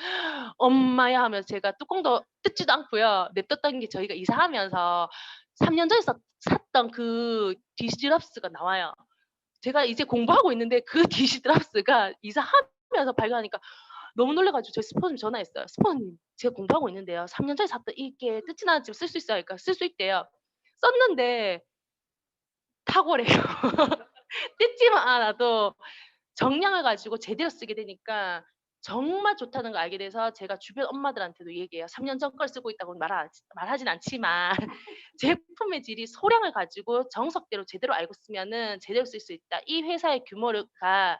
엄마야.' 하면서 제가 뚜껑도 뜯지도 않고요. 냅뒀던 게 저희가 이사하면서 3년 전에 샀던 그 디시드랍스가 나와요. 제가 이제 공부하고 있는데 그 디시드랍스가 이사하면서 발견하니까 너무 놀라 가지고 저희 스폰서님 전화했어요. "스폰서님 제가 공부하고 있는데요. 3년 전에 샀던 이게 뜯지는 않았지만 쓸 수 있어요?" 하니까 쓸 수 있대요. 썼는데 탁월해요. 뜯지만 않아도 정량을 가지고 제대로 쓰게 되니까 정말 좋다는 걸 알게 돼서 제가 주변 엄마들한테도 얘기해요. 3년 전 걸 쓰고 있다고는 말하진 않지만 제품의 질이 소량을 가지고 정석대로 제대로 알고 쓰면은 제대로 쓸 수 있다. 이 회사의 규모가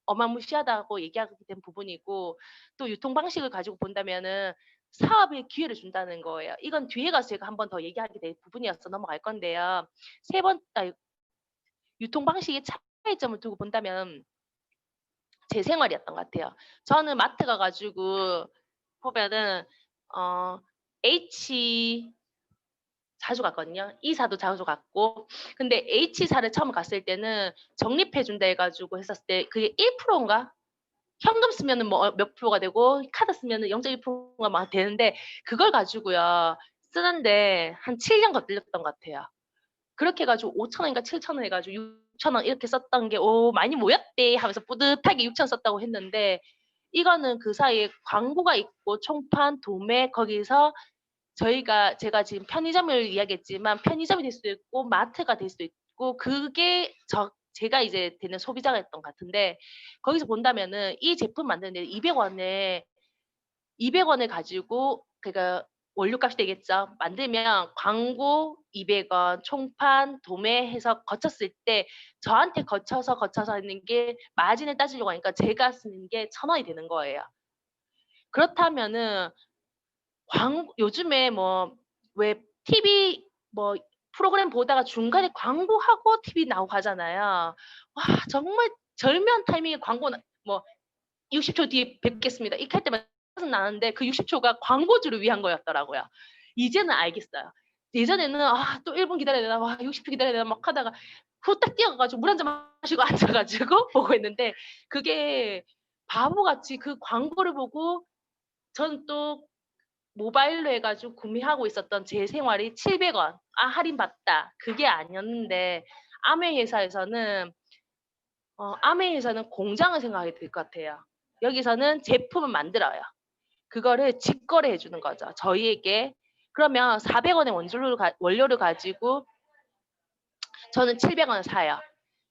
어마무시하다고 얘기하게 된 부분이고 또 유통 방식을 가지고 본다면은 사업의 기회를 준다는 거예요. 이건 뒤에 가서 제가 한 번 더 얘기하게 될 부분이어서 넘어갈 건데요. 세 번 유통 방식의 차이점을 두고 본다면 제 생활이었던 것 같아요. 저는 마트 가 가지고 보면은 어 H 자주 갔거든요. E사도 자주 갔고. 근데 H사를 처음 갔을 때는 적립해 준다 해 가지고 했었을 때 그게 1% 인가? 현금 쓰면은 뭐 몇 프로가 되고 카드 쓰면은 0.1%가 막 되는데 그걸 가지고요. 쓰는데 한 7년 걸렸던 것 같아요. 그렇게 해 가지고 5천 원인가 7천 원 해 가지고 6천 원 이렇게 썼던 게 '오 많이 모였대.' 하면서 뿌듯하게 6천 썼다고 했는데 이거는 그 사이에 광고가 있고 총판, 도매 거기서 제가 지금 편의점을 이야기했지만 편의점이 될 수도 있고 마트가 될 수도 있고 그게 제가 이제 되는 소비자였던 것 같은데 거기서 본다면은 이 제품 만드는데 200 원에 200 원을 가지고 그러니까 원료값이 되겠죠. 만들면 광고 200 원, 총판, 도매해서 거쳤을 때 저한테 거쳐서 있는 게 마진을 따지려고 하니까 제가 쓰는 게 1,000 원이 되는 거예요. 그렇다면은 요즘에 뭐 왜 TV 뭐 프로그램 보다가 중간에 광고하고 TV 나오고 하잖아요. 와 정말 절묘한 타이밍에 광고 뭐 60초 뒤에 뵙겠습니다. 이렇게 할 때마다 짜증 나는데 그 60 초가 광고주를 위한 거였더라고요. 이제는 알겠어요. 예전에는 '아 또 1분 기다려야 되나? 와 60초 기다려야 되나?' 막 하다가 후딱 뛰어가 가지고 물 한 잔 마시고 앉아 가지고 보고 있는데 그게 바보같이 그 광고를 보고 저는 또 모바일로 해 가지고 구매하고 있었던 제 생활이 700 원. '아 할인받다.' 그게 아니었는데 아메 회사에서는 공장을 생각하게 될 것 같아요. 여기서는 제품을 만들어요. 그거를 직거래해 주는 거죠, 저희에게. 그러면 400원의 원료를 가지고 저는 700원을 사요.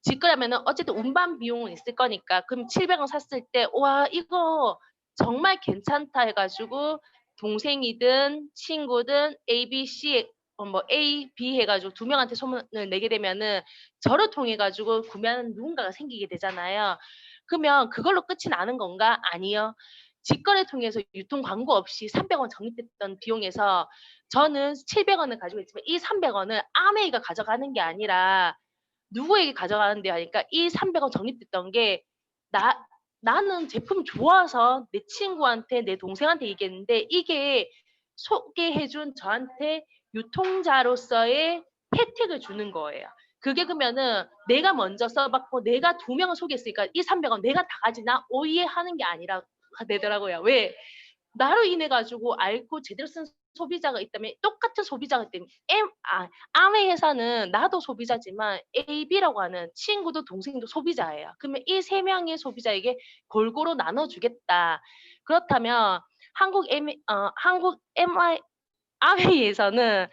직거래하면은 어쨌든 운반 비용은 있을 거니까 그럼 700원 샀을 때 '와 이거 정말 괜찮다.' 해 가지고 동생이든 친구든 A, B, C 뭐 A, B 해 가지고 두 명한테 소문을 내게 되면은 저를 통해 가지고 구매하는 누군가가 생기게 되잖아요. 그러면 그걸로 끝이 나는 건가? 아니요. 직거래 통해서 유통 광고 없이 300원 적립됐던 비용에서 저는 700원을 가지고 있지만 이 300원을 아메이가 가져가는 게 아니라 누구에게 가져가는데 하니까 이 300원 적립됐던 게 나는 제품 좋아서 내 친구한테 내 동생한테 얘기했는데 이게 소개해 준 저한테 유통자로서의 혜택을 주는 거예요. 그게 그러면은 내가 먼저 써 봤고 내가 두 명을 소개했으니까 이 300원 내가 다 가지나 오해하는 게 아니라 되더라고요. 왜? 나로 인해 가지고 알고 제대로 쓴 소비자가 있다면 똑같은 소비자가 있다면 아메 회사는 나도 소비자지만 A, B라고 하는 친구도 동생도 소비자예요. 그러면 이 세 명의 소비자에게 골고루 나눠 주겠다. 그렇다면 한국 MI 아메이에서는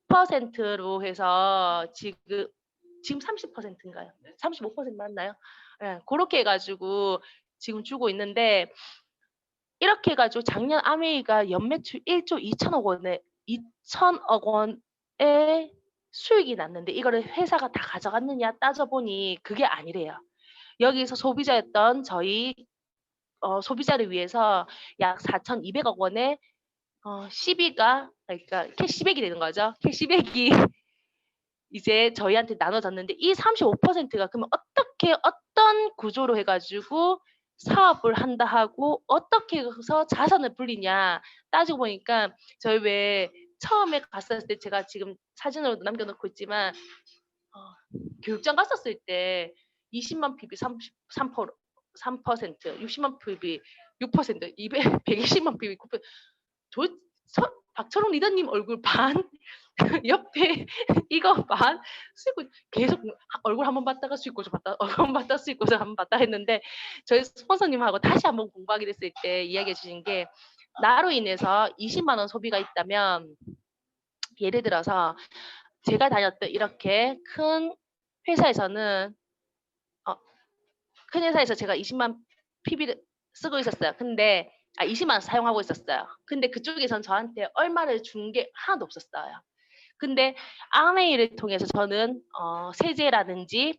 35%로 해서 지금 30%인가요? 35% 맞나요? 예. 고렇게 해 가지고 지금 주고 있는데 이렇게 해 가지고 작년 아메이가 연매출 1조 2천억 원에 2천억 원의 수익이 났는데 이거를 회사가 다 가져갔느냐 따져 보니 그게 아니래요. 여기서 소비자였던 저희 소비자를 위해서 약 4,200억 원의 시비가 그러니까 캐시백이 되는 거죠. 캐시백이 이제 저희한테 나눠졌는데 이 35%가 그러면 어떻게 어떤 구조로 해 가지고 사업을 한다 하고 어떻게 해서 자산을 불리냐 따지고 보니까 저희 왜 처음에 갔었을 때 제가 지금 사진으로도 남겨 놓고 있지만 교육장 갔었을 때 20만 PB 3%, 60만 PB 6%, 120만 PB 9%. 박철웅 리더님 얼굴 반, 옆에 이거 반 쓰고 계속 얼굴 한번 봤다가 수익 고조 봤다, 얼굴 한번 봤다 수익 고조 한번 봤다 했는데 저희 스폰서님하고 다시 한번 공부하게 됐을 때 이야기해 주신 게 나로 인해서 20만 원 소비가 있다면 예를 들어서 제가 다녔던 이렇게 큰 회사에서는 큰 회사에서 제가 20만 PB를 쓰고 있었어요. 근데 20만 원 사용하고 있었어요. 근데 그쪽에선 저한테 얼마를 준 게 하나도 없었어요. 근데 아메이를 통해서 저는 세제라든지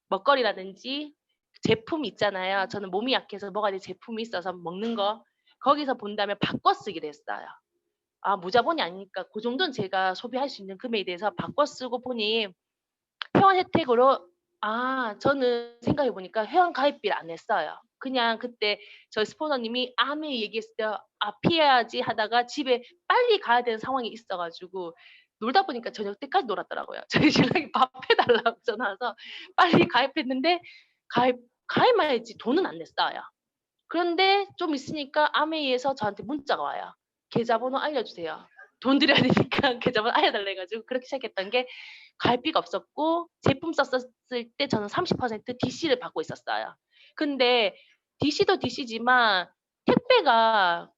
먹거리라든지 제품 있잖아요. 저는 몸이 약해서 먹어야 될 제품이 있어서 먹는 거 거기서 본다면 바꿔 쓰기로 했어요. 무자본이 아니니까 그 정도는 제가 소비할 수 있는 금액에 대해서 바꿔 쓰고 보니 회원 혜택으로 저는 생각해 보니까 회원 가입비를 안 냈어요. 그냥 그때 저희 스폰서님이 아메이 얘기했을 때 피해야지 하다가 집에 빨리 가야 되는 상황이 있어 가지고 놀다 보니까 저녁 때까지 놀았더라고요. 저희 신랑이 밥 해 달라고 전화 와서 빨리 가입했는데 가입만 했지 돈은 안 냈어요. 그런데 좀 있으니까 아메이에서 저한테 문자가 와요. "계좌번호 알려주세요." 돈 드려야 되니까 계좌번호 알려달라 해 가지고 그렇게 시작했던 게 가입비가 없었고 제품 썼을 때 저는 30% DC를 받고 있었어요. 근데 DC도 DC지만 택배가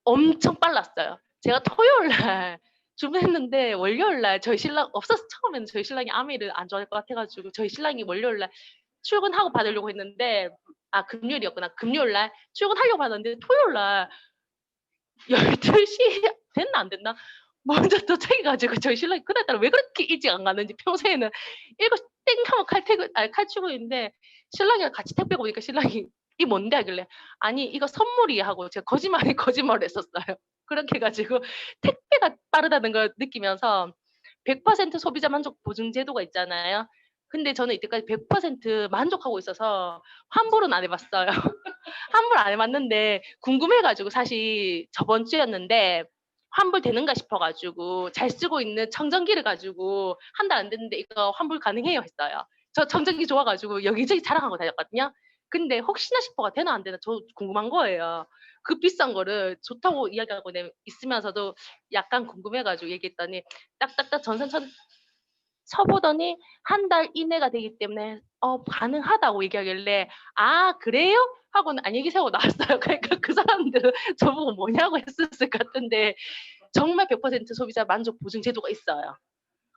엄청 빨랐어요. 제가 토요일 날 주문했는데 월요일 날 저희 신랑 없어서 처음에는 저희 신랑이 아메이를 안 좋아할 것 같아 가지고 저희 신랑이 월요일 날 출근하고 받으려고 했는데 금요일이었구나. 금요일 날 출근하려고 하는데 토요일 날 12시 됐나 안 됐나? 먼저 도착해 가지고 저희 신랑이 그날따라 왜 그렇게 일찍 안 가는지 평소에는 7시 땡 하면 칼출근인데 신랑이랑 같이 택배 오니까 신랑이 "이게 뭔데?" 하길래 "아니 이거 선물이." 하고 제가 거짓말 아닌 거짓말을 했었어요. 그렇게 해 가지고 택배가 빠르다는 걸 느끼면서 100% 소비자 만족 보증 제도가 있잖아요. 근데 저는 이때까지 100% 만족하고 있어서 환불은 안 해 봤어요. 환불 안 해 봤는데 궁금해 가지고 사실 저번 주였는데 환불되는가 싶어 가지고 잘 쓰고 있는 청정기를 가지고 한 달 안 됐는데 "이거 환불 가능해요." 했어요. 저 청정기 좋아 가지고 여기저기 자랑하고 다녔거든요. 근데 혹시나 싶어가 되나 안 되나 저 궁금한 거예요. 그 비싼 거를 좋다고 이야기하고 있으면서도 약간 궁금해 가지고 얘기했더니 딱딱딱 전산 천 쳐보더니 한 달 이내가 되기 때문에 가능하다고 얘기하길래 "아 그래요?" 하고는 안녕히 계세요 하고 나왔어요. 그러니까 그 사람들은 저보고 뭐냐고 했었을 것 같은데 정말 100% 소비자 만족 보증 제도가 있어요.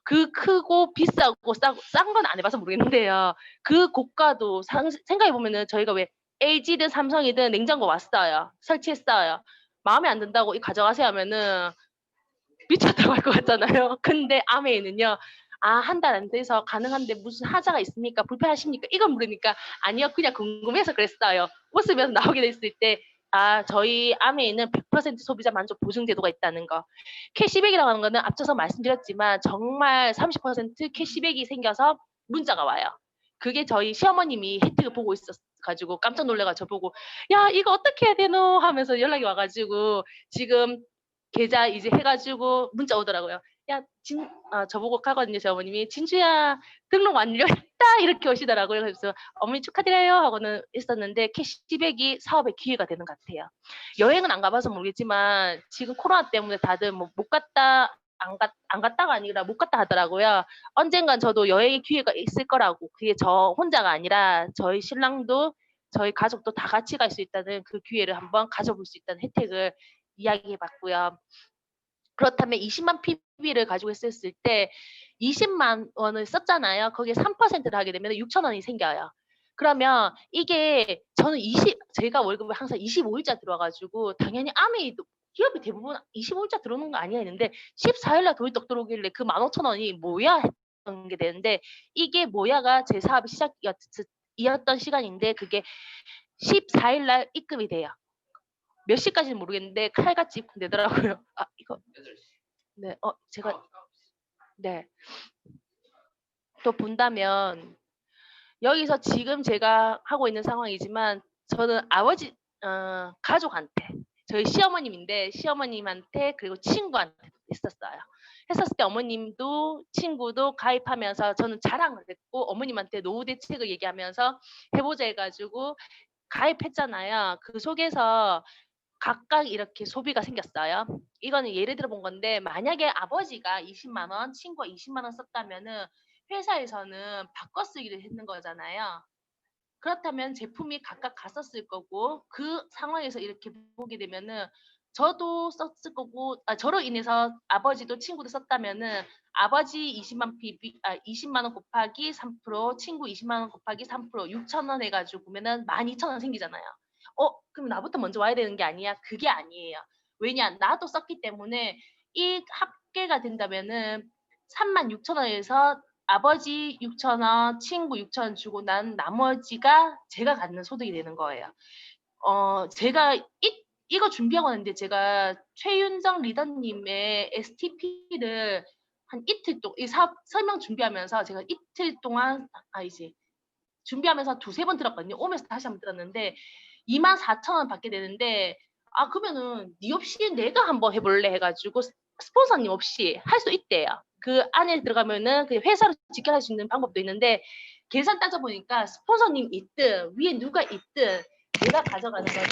그 크고 비싸고 싼 건 안 해봐서 모르겠는데요. 그 고가도 생각해 보면은 저희가 왜 LG든 삼성이든 냉장고 왔어요. 설치했어요. 마음에 안 든다고 "이 가져가세요." 하면은 미쳤다고 할 것 같잖아요. 근데 아메이는요. "아 한 달 안 돼서 가능한데 무슨 하자가 있습니까? 불편하십니까?" 이걸 물으니까 "아니요. 그냥 궁금해서 그랬어요." 웃으면서 나오게 됐을 때 저희 아메이는 100% 소비자 만족 보증 제도가 있다는 거. 캐시백이라고 하는 거는 앞서서 말씀드렸지만 정말 30% 캐시백이 생겨서 문자가 와요. 그게 저희 시어머님이 혜택을 보고 있었 가지고 깜짝 놀라 가지고 저보고 "야 이거 어떻게 해야 되노?" 하면서 연락이 와 가지고 지금 계좌 이제 해 가지고 문자 오더라고요. 저보고 하거든요, 저희 어머님이. "진주야 등록 완료했다." 이렇게 오시더라고요. 그래서 "어머니 축하드려요." 하고는 있었는데 캐시백이 사업의 기회가 되는 것 같아요. 여행은 안 가봐서 모르겠지만 지금 코로나 때문에 다들 뭐 못 갔다 안 갔다가 아니라 못 갔다 하더라고요. 언젠간 저도 여행의 기회가 있을 거라고. 그게 저 혼자가 아니라 저희 신랑도 저희 가족도 다 같이 갈 수 있다는 그 기회를 한번 가져볼 수 있다는 혜택을 이야기해 봤고요. 그렇다면 20만 PB를 가지고 있었을 때 20만 원을 썼잖아요. 거기에 3%를 하게 되면 6천 원이 생겨요. 그러면 이게 저는 제가 월급을 항상 25일자 들어와 가지고 당연히 아메이도 기업이 대부분 25일자 들어오는 거 아니야 했는데 14일 날 돈이 떡 들어오길래 그 15,000원이 뭐야 했던 게 되는데 이게 뭐야가 제 사업의 이었던 시간인데 그게 14일 날 입금이 돼요. 몇 시까지는 모르겠는데 칼같이 입금되더라고요. 이거 네. 제가 네. 또 본다면 여기서 지금 제가 하고 있는 상황이지만 저는 가족한테 저희 시어머님인데 시어머님한테 그리고 친구한테 했었어요. 했었을 때 어머님도 친구도 가입하면서 저는 자랑을 했고 어머님한테 노후 대책을 얘기하면서 해 보자 해 가지고 가입했잖아요. 그 속에서 각각 이렇게 소비가 생겼어요. 이거는 예를 들어 본 건데 만약에 아버지가 20만 원, 친구가 20만 원 썼다면은 회사에서는 바꿔 쓰기를 했는 거잖아요. 그렇다면 제품이 각각 갔었을 거고 그 상황에서 이렇게 보게 되면은 저도 썼을 거고 저로 인해서 아버지도 친구도 썼다면은 아버지 20만 원 곱하기 3% 친구 20만 원 곱하기 3% 6천 원 해 가지고 보면은 12,000원 생기잖아요. 그럼 나부터 먼저 와야 되는 게 아니야? 그게 아니에요. 왜냐? 나도 썼기 때문에 이 합계가 된다면은 36,000원에서 아버지 6,000원, 친구 6,000원 주고 난 나머지가 제가 갖는 소득이 되는 거예요. 제가 이거 준비하고 있는데 제가 최윤정 리더님의 STP를 한 이틀 동안 이 사업 설명 준비하면서 제가 이틀 동안 아니지 준비하면서 두세 번 들었거든요. 오면서 다시 한번 들었는데 24,000원 받게 되는데 그러면은 니 없이 내가 한번 해 볼래 해 가지고 스폰서님 없이 할 수 있대요. 그 안에 들어가면은 그 회사로 직결할 수 있는 방법도 있는데 계산 따져 보니까 스폰서님 있든 위에 누가 있든 내가 가져가는 거는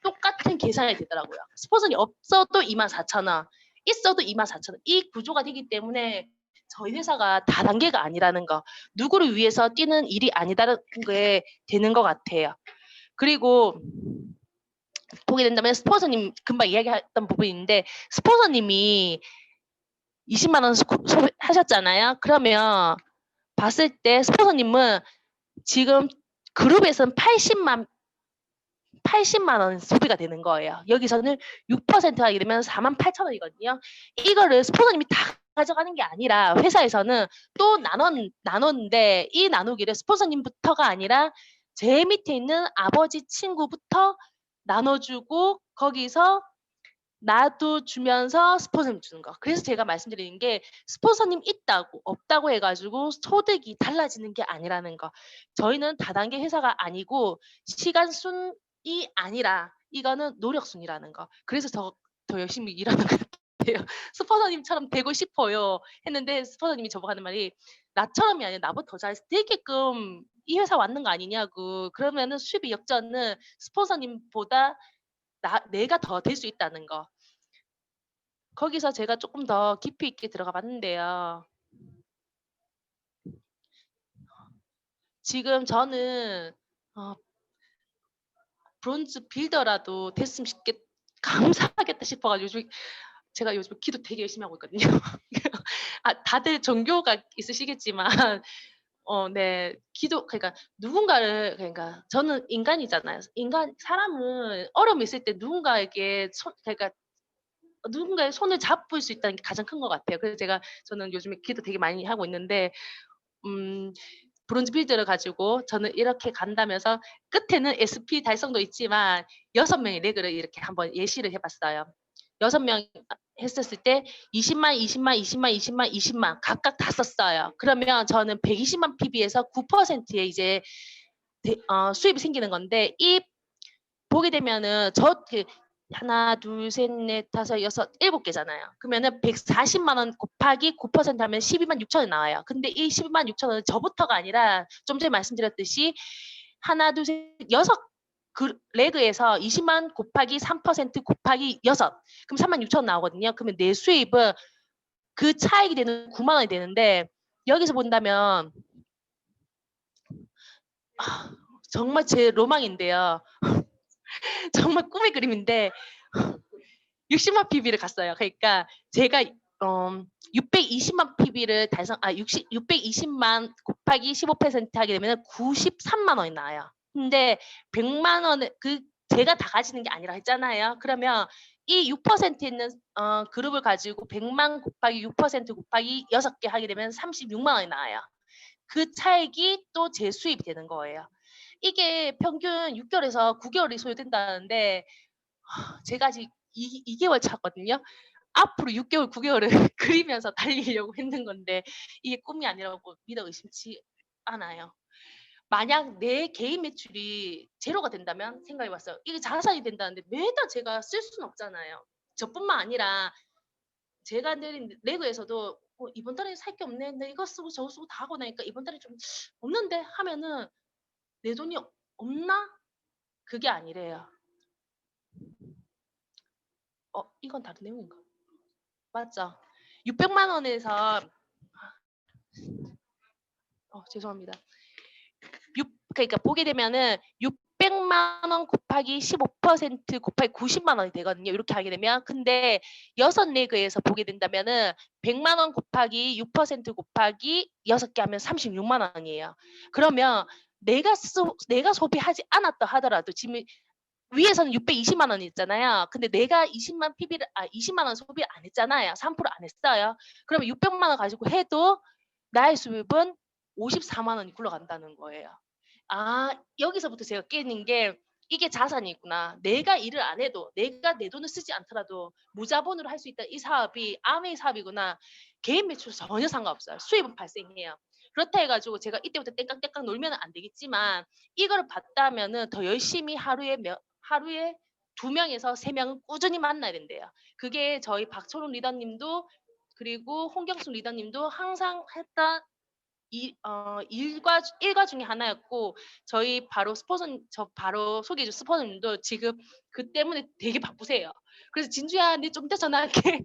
똑같은 계산이 되더라고요. 스폰서님 없어도 24,000원, 있어도 24,000원. 이 구조가 되기 때문에 저희 회사가 다단계가 아니라는 거, 누구를 위해서 뛰는 일이 아니다라는 게 되는 것 같아요. 그리고 보게 된다면 스폰서님 금방 이야기했던 부분인데 스폰서님이 20만 원 하셨잖아요. 그러면 봤을 때 스폰서님은 지금 그룹에서는 80만 원 소비가 되는 거예요. 여기서는 6% 하게 되면 48,000원이거든요. 이거를 스폰서님이 다 가져가는 게 아니라 회사에서는 또 나눴는데 이 나누기를 스폰서님부터가 아니라 제 밑에 있는 아버지 친구부터 나눠주고 거기서 나도 주면서 스폰서님 주는 거. 그래서 제가 말씀드리는 게 스폰서님 있다고 없다고 해가지고 소득이 달라지는 게 아니라는 거. 저희는 다단계 회사가 아니고 시간순이 아니라 이거는 노력순이라는 거. 그래서 더 열심히 일하는 것 같아요. 스폰서님처럼 되고 싶어요 했는데 스폰서님이 저보고 하는 말이 나처럼이 아니라 나보다 더 잘 되게끔 이 회사 왔는 거 아니냐고. 그러면은 수입의 역전은 스폰서님보다 내가 더 될 수 있다는 거. 거기서 제가 조금 더 깊이 있게 들어가 봤는데요. 지금 저는 어 브론즈 빌더라도 됐으면 싶겠 감사하겠다 싶어 가지고 요즘 제가 요즘 기도 되게 열심히 하고 있거든요. 다들 종교가 있으시겠지만 네. 그러니까 누군가를 그러니까 저는 인간이잖아요. 사람은 어려움이 있을 때 누군가에게 그러니까 누군가의 손을 잡을 수 있다는 게 가장 큰 것 같아요. 그래서 저는 요즘에 기도 되게 많이 하고 있는데 음 브론즈 빌드를 가지고 저는 이렇게 간다면서 끝에는 SP 달성도 있지만 6 명의 레그를 이렇게 한번 예시를 해 봤어요. 6 명 했었을 때 20만, 20만, 20만, 20만, 20만 각각 다 썼어요. 그러면 저는 120만 PB에서 9%의 이제 수입이 생기는 건데 보게 되면은 하나, 둘, 셋, 넷, 다섯, 여섯, 일곱 개잖아요. 그러면은 140만 원 곱하기 9% 하면 12만 6천 원 나와요. 근데 이 12만 6천 원은 저부터가 아니라 좀 전에 말씀드렸듯이 하나, 둘, 셋, 여섯 레그에서 20만 곱하기 3% 곱하기 6. 그럼 3만 6천 원 나오거든요. 그러면 내 수입은 그 차익이 되는 9만 원이 되는데 여기서 본다면 정말 제 로망인데요. 정말 꿈의 그림인데 60만 PB를 갔어요. 그러니까 제가 620만 PB를 620만 곱하기 15% 하게 되면 93만 원이 나와요. 근데 100만 원을 제가 다 가지는 게 아니라 했잖아요. 그러면 이 6% 있는 그룹을 가지고 100만 곱하기 6% 곱하기 6개 하게 되면 36만 원이 나와요. 그 차익이 또 제 수입이 되는 거예요. 이게 평균 6개월에서 9개월이 소요된다는데 제가 아직 2개월 차거든요. 앞으로 6개월, 9개월을 그리면서 달리려고 했는 건데 이게 꿈이 아니라고 믿어 의심치 않아요. 만약 내 개인 매출이 제로가 된다면 생각해 봤어요. 이게 자산이 된다는데 매달 제가 쓸 수는 없잖아요. 저뿐만 아니라 제가 내린 레고에서도 이번 달에 살 게 없네. 나 이거 쓰고 저거 쓰고 다 하고 나니까 이번 달에 좀 없는데 하면은 내 돈이 없나? 그게 아니래요. 이건 다른 내용인가? 맞죠? 600만 원에서 죄송합니다. 그러니까 보게 되면은 600만 원 곱하기 15% 곱하기 90만 원이 되거든요. 이렇게 하게 되면. 근데 6 레그에서 보게 된다면은 100만 원 곱하기 6% 곱하기 6개 하면 36만 원이에요. 그러면 내가 소비하지 않았다 하더라도 지금 위에서는 620만 원이 있잖아요. 근데 내가 20만 원 소비 안 했잖아요. 3%안 했어요. 그러면 600만 원 가지고 해도 나의 수입은 54만 원이 굴러간다는 거예요. 여기서부터 제가 깨는 게 이게 자산이구나. 내가 일을 안 해도 내가 내 돈을 쓰지 않더라도 무자본으로 할 수 있다. 이 사업이 아메이 사업이구나. 개인 매출 전혀 상관없어요. 수입은 발생해요. 그렇다 해가지고 제가 이때부터 땡깡땡깡 놀면 안 되겠지만 이거를 봤다면은 더 열심히 하루에 2명에서 3명은 꾸준히 만나야 된대요. 그게 저희 박철웅 리더님도 그리고 홍경수 리더님도 항상 했던 일과 중에 하나였고 저희 저 바로 소개해 준 스폰서님도 지금 그 때문에 되게 바쁘세요. 그래서 "진주야 니 좀 이따 전화할게."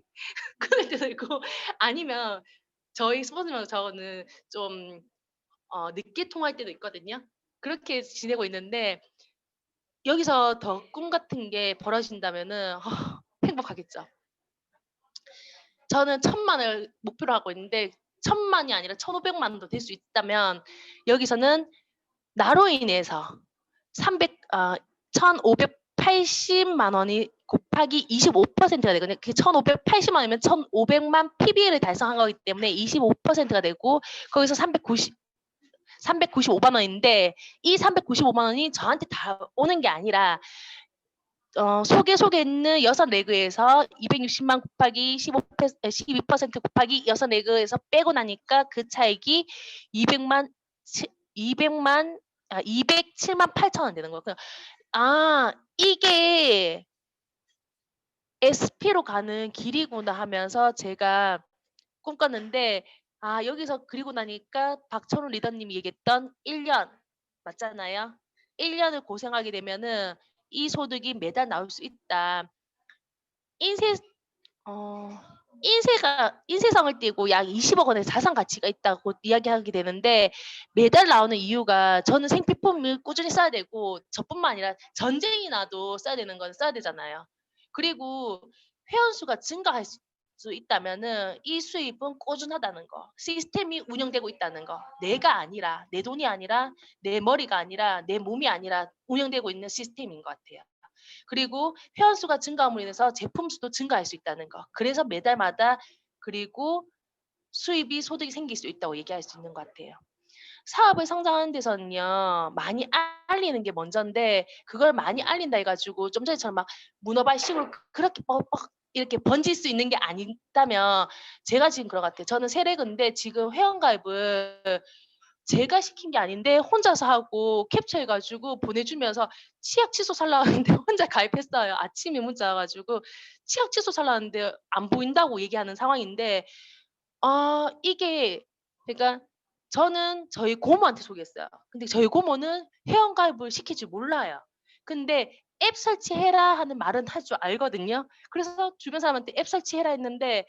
끊을 때도 있고 아니면 저희 스폰서님하고 저는 좀 늦게 통화할 때도 있거든요. 그렇게 지내고 있는데 여기서 더 꿈 같은 게 벌어진다면은 행복하겠죠. 저는 1,000만을 목표로 하고 있는데 1,000만이 아니라 1,500만도 될 수 있다면 여기서는 나로 인해서 1,580만 원이 곱하기 25%가 되거든요. 그게 1,580만 원이면 1,500만 PB를 달성한 거기 때문에 25%가 되고 거기서 395만 원인데 이 395만 원이 저한테 다 오는 게 아니라 속에 있는 6 레그에서 260만 곱하기 12% 곱하기 6 레그에서 빼고 나니까 그 차익이 207만 8천 원 되는 거예요. 이게 SP로 가는 길이구나 하면서 제가 꿈꿨는데 여기서 그리고 나니까 박철훈 리더님이 얘기했던 1년 맞잖아요. 1년을 고생하게 되면은 이 소득이 매달 나올 수 있다. 인생 어 인쇄상을 띄고 약 20억 원의 자산 가치가 있다고 이야기하게 되는데 매달 나오는 이유가 저는 생필품을 꾸준히 써야 되고 저뿐만 아니라 전쟁이 나도 써야 되는 건 써야 되잖아요. 그리고 회원수가 증가할 수 있다면은 이 수입은 꾸준하다는 거, 시스템이 운영되고 있다는 거, 내가 아니라 내 돈이 아니라 내 머리가 아니라 내 몸이 아니라 운영되고 있는 시스템인 것 같아요. 그리고 회원수가 증가함으로 인해서 제품 수도 증가할 수 있다는 거. 그래서 매달마다 그리고 수입이 소득이 생길 수 있다고 얘기할 수 있는 것 같아요. 사업을 성장하는 데서는요. 많이 알리는 게 먼저인데 그걸 많이 알린다 해 가지고 좀 전에처럼 막 문어발식으로 그렇게 뻑뻑 이렇게 번질 수 있는 게 아니다면 제가 지금 그런 것 같아요. 저는 세례건데 지금 회원가입을 제가 시킨 게 아닌데 혼자서 하고 캡처해 가지고 보내주면서 치약 칫솔 살라고 하는데 혼자 가입했어요. 아침에 문자 와 가지고 치약 칫솔 살라고 하는데 안 보인다고 얘기하는 상황인데 이게 그러니까 저는 저희 고모한테 소개했어요. 근데 저희 고모는 회원가입을 시킬 줄 몰라요. 근데 "앱 설치해라." 하는 말은 할 줄 알거든요. 그래서 주변 사람한테 "앱 설치해라." 했는데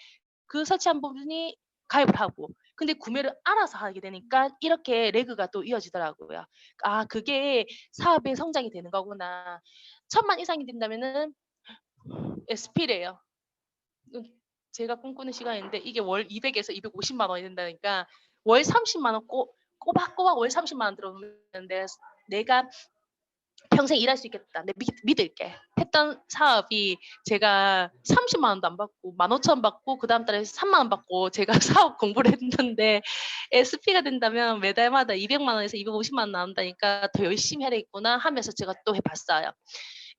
그 설치한 분이 가입을 하고 근데 구매를 알아서 하게 되니까 이렇게 레그가 또 이어지더라고요. '아 그게 사업의 성장이 되는 거구나.' 1,000만 이상이 된다면은 SP래요. 음 제가 꿈꾸는 시간인데 이게 월 200 에서 250만 원이 된다니까 월 30만 원 꼬박꼬박 월 30만 원 들어오면 내가 평생 일할 수 있겠다. 내 믿을게. 했던 사업이 제가 30만 원도 안 받고 15,000원 받고 그다음 달에 3만 원 받고 제가 사업 공부를 했는데 SP가 된다면 매달마다 200만 원에서 250만 원 나온다니까 '더 열심히 해야 되겠구나.' 하면서 제가 또 해 봤어요.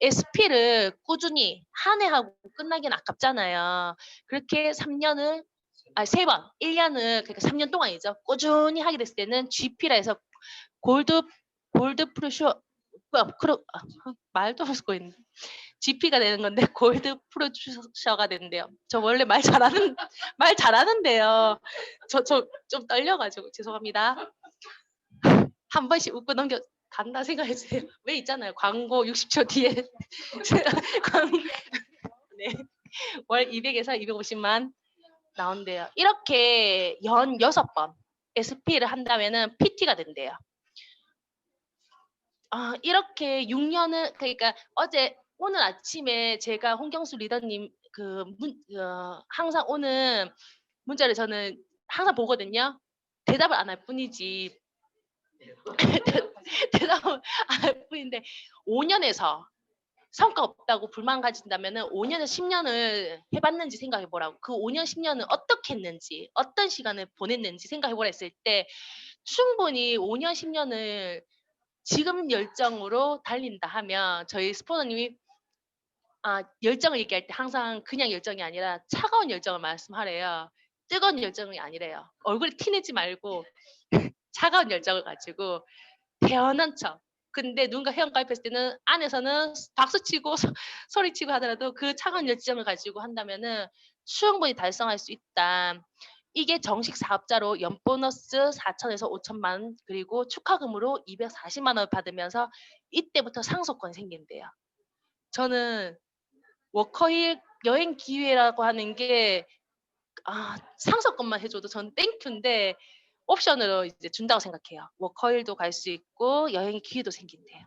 SP를 꾸준히 한 해 하고 끝나기는 아깝잖아요. 그렇게 3년을 3번, 1년을 그러니까 3년 동안이죠. 꾸준히 하게 됐을 때는 GP라 해서 골드 프로쇼 말도 못 쓰고 있네. GP가 되는 건데 골드 프로듀서가 된대요. 저 원래 말 잘하는데요. 저 좀 떨려 가지고 죄송합니다. 한 번씩 웃고 넘겨간다 생각해 주세요. 왜 있잖아요. 광고 60초 뒤에 광 네. 월 200에서 250만 나온대요. 이렇게 연 6번 SP를 한다면은 PT가 된대요. 이렇게 6 년을 그러니까 오늘 아침에 제가 홍경수 리더님 항상 오는 문자를 저는 항상 보거든요. 대답을 안 할 뿐이지 대답을 안 할 뿐인데 5 년에서 성과 없다고 불만 가진다면은 5 년에서 10 년을 해 봤는지 생각해 보라고. 그 5 년, 10 년을 어떻게 했는지, 어떤 시간을 보냈는지 생각해 보라 했을 때 충분히 5 년, 10 년을 지금 열정으로 달린다 하면 저희 스포너님이 열정을 얘기할 때 항상 그냥 열정이 아니라 차가운 열정을 말씀하래요. 뜨거운 열정이 아니래요. 얼굴에 티 내지 말고 차가운 열정을 가지고 태어난 척. 근데 누군가 회원가입했을 때는 안에서는 박수치고 소리치고 하더라도 그 차가운 열정을 가지고 한다면은 충분히 달성할 수 있다. 이게 정식 사업자로 연보너스 4천에서 5천만 그리고 축하금으로 240만 원을 받으면서 이때부터 상속권이 생긴대요. 저는 워커힐 여행 기회라고 하는 게 상속권만 해 줘도 전 땡큐인데 옵션으로 이제 준다고 생각해요. 워커힐도 갈 수 있고 여행 기회도 생긴대요.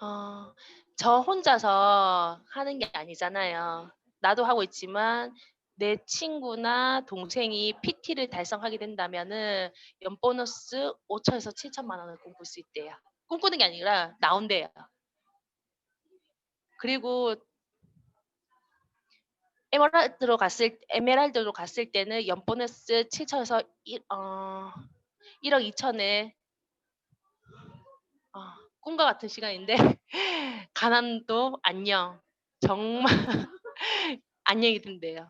어 저 혼자서 하는 게 아니잖아요. 나도 하고 있지만 내 친구나 동생이 PT를 달성하게 된다면은 연보너스 5천에서 7천만 원을 꿈꿀 수 있대요. 꿈꾸는 게 아니라 나온대요. 그리고 에메랄드로 갔을 때는 연보너스 7천에서 1억 2천에 꿈과 같은 시간인데 가난도 안녕. 정말 안녕이 든대요.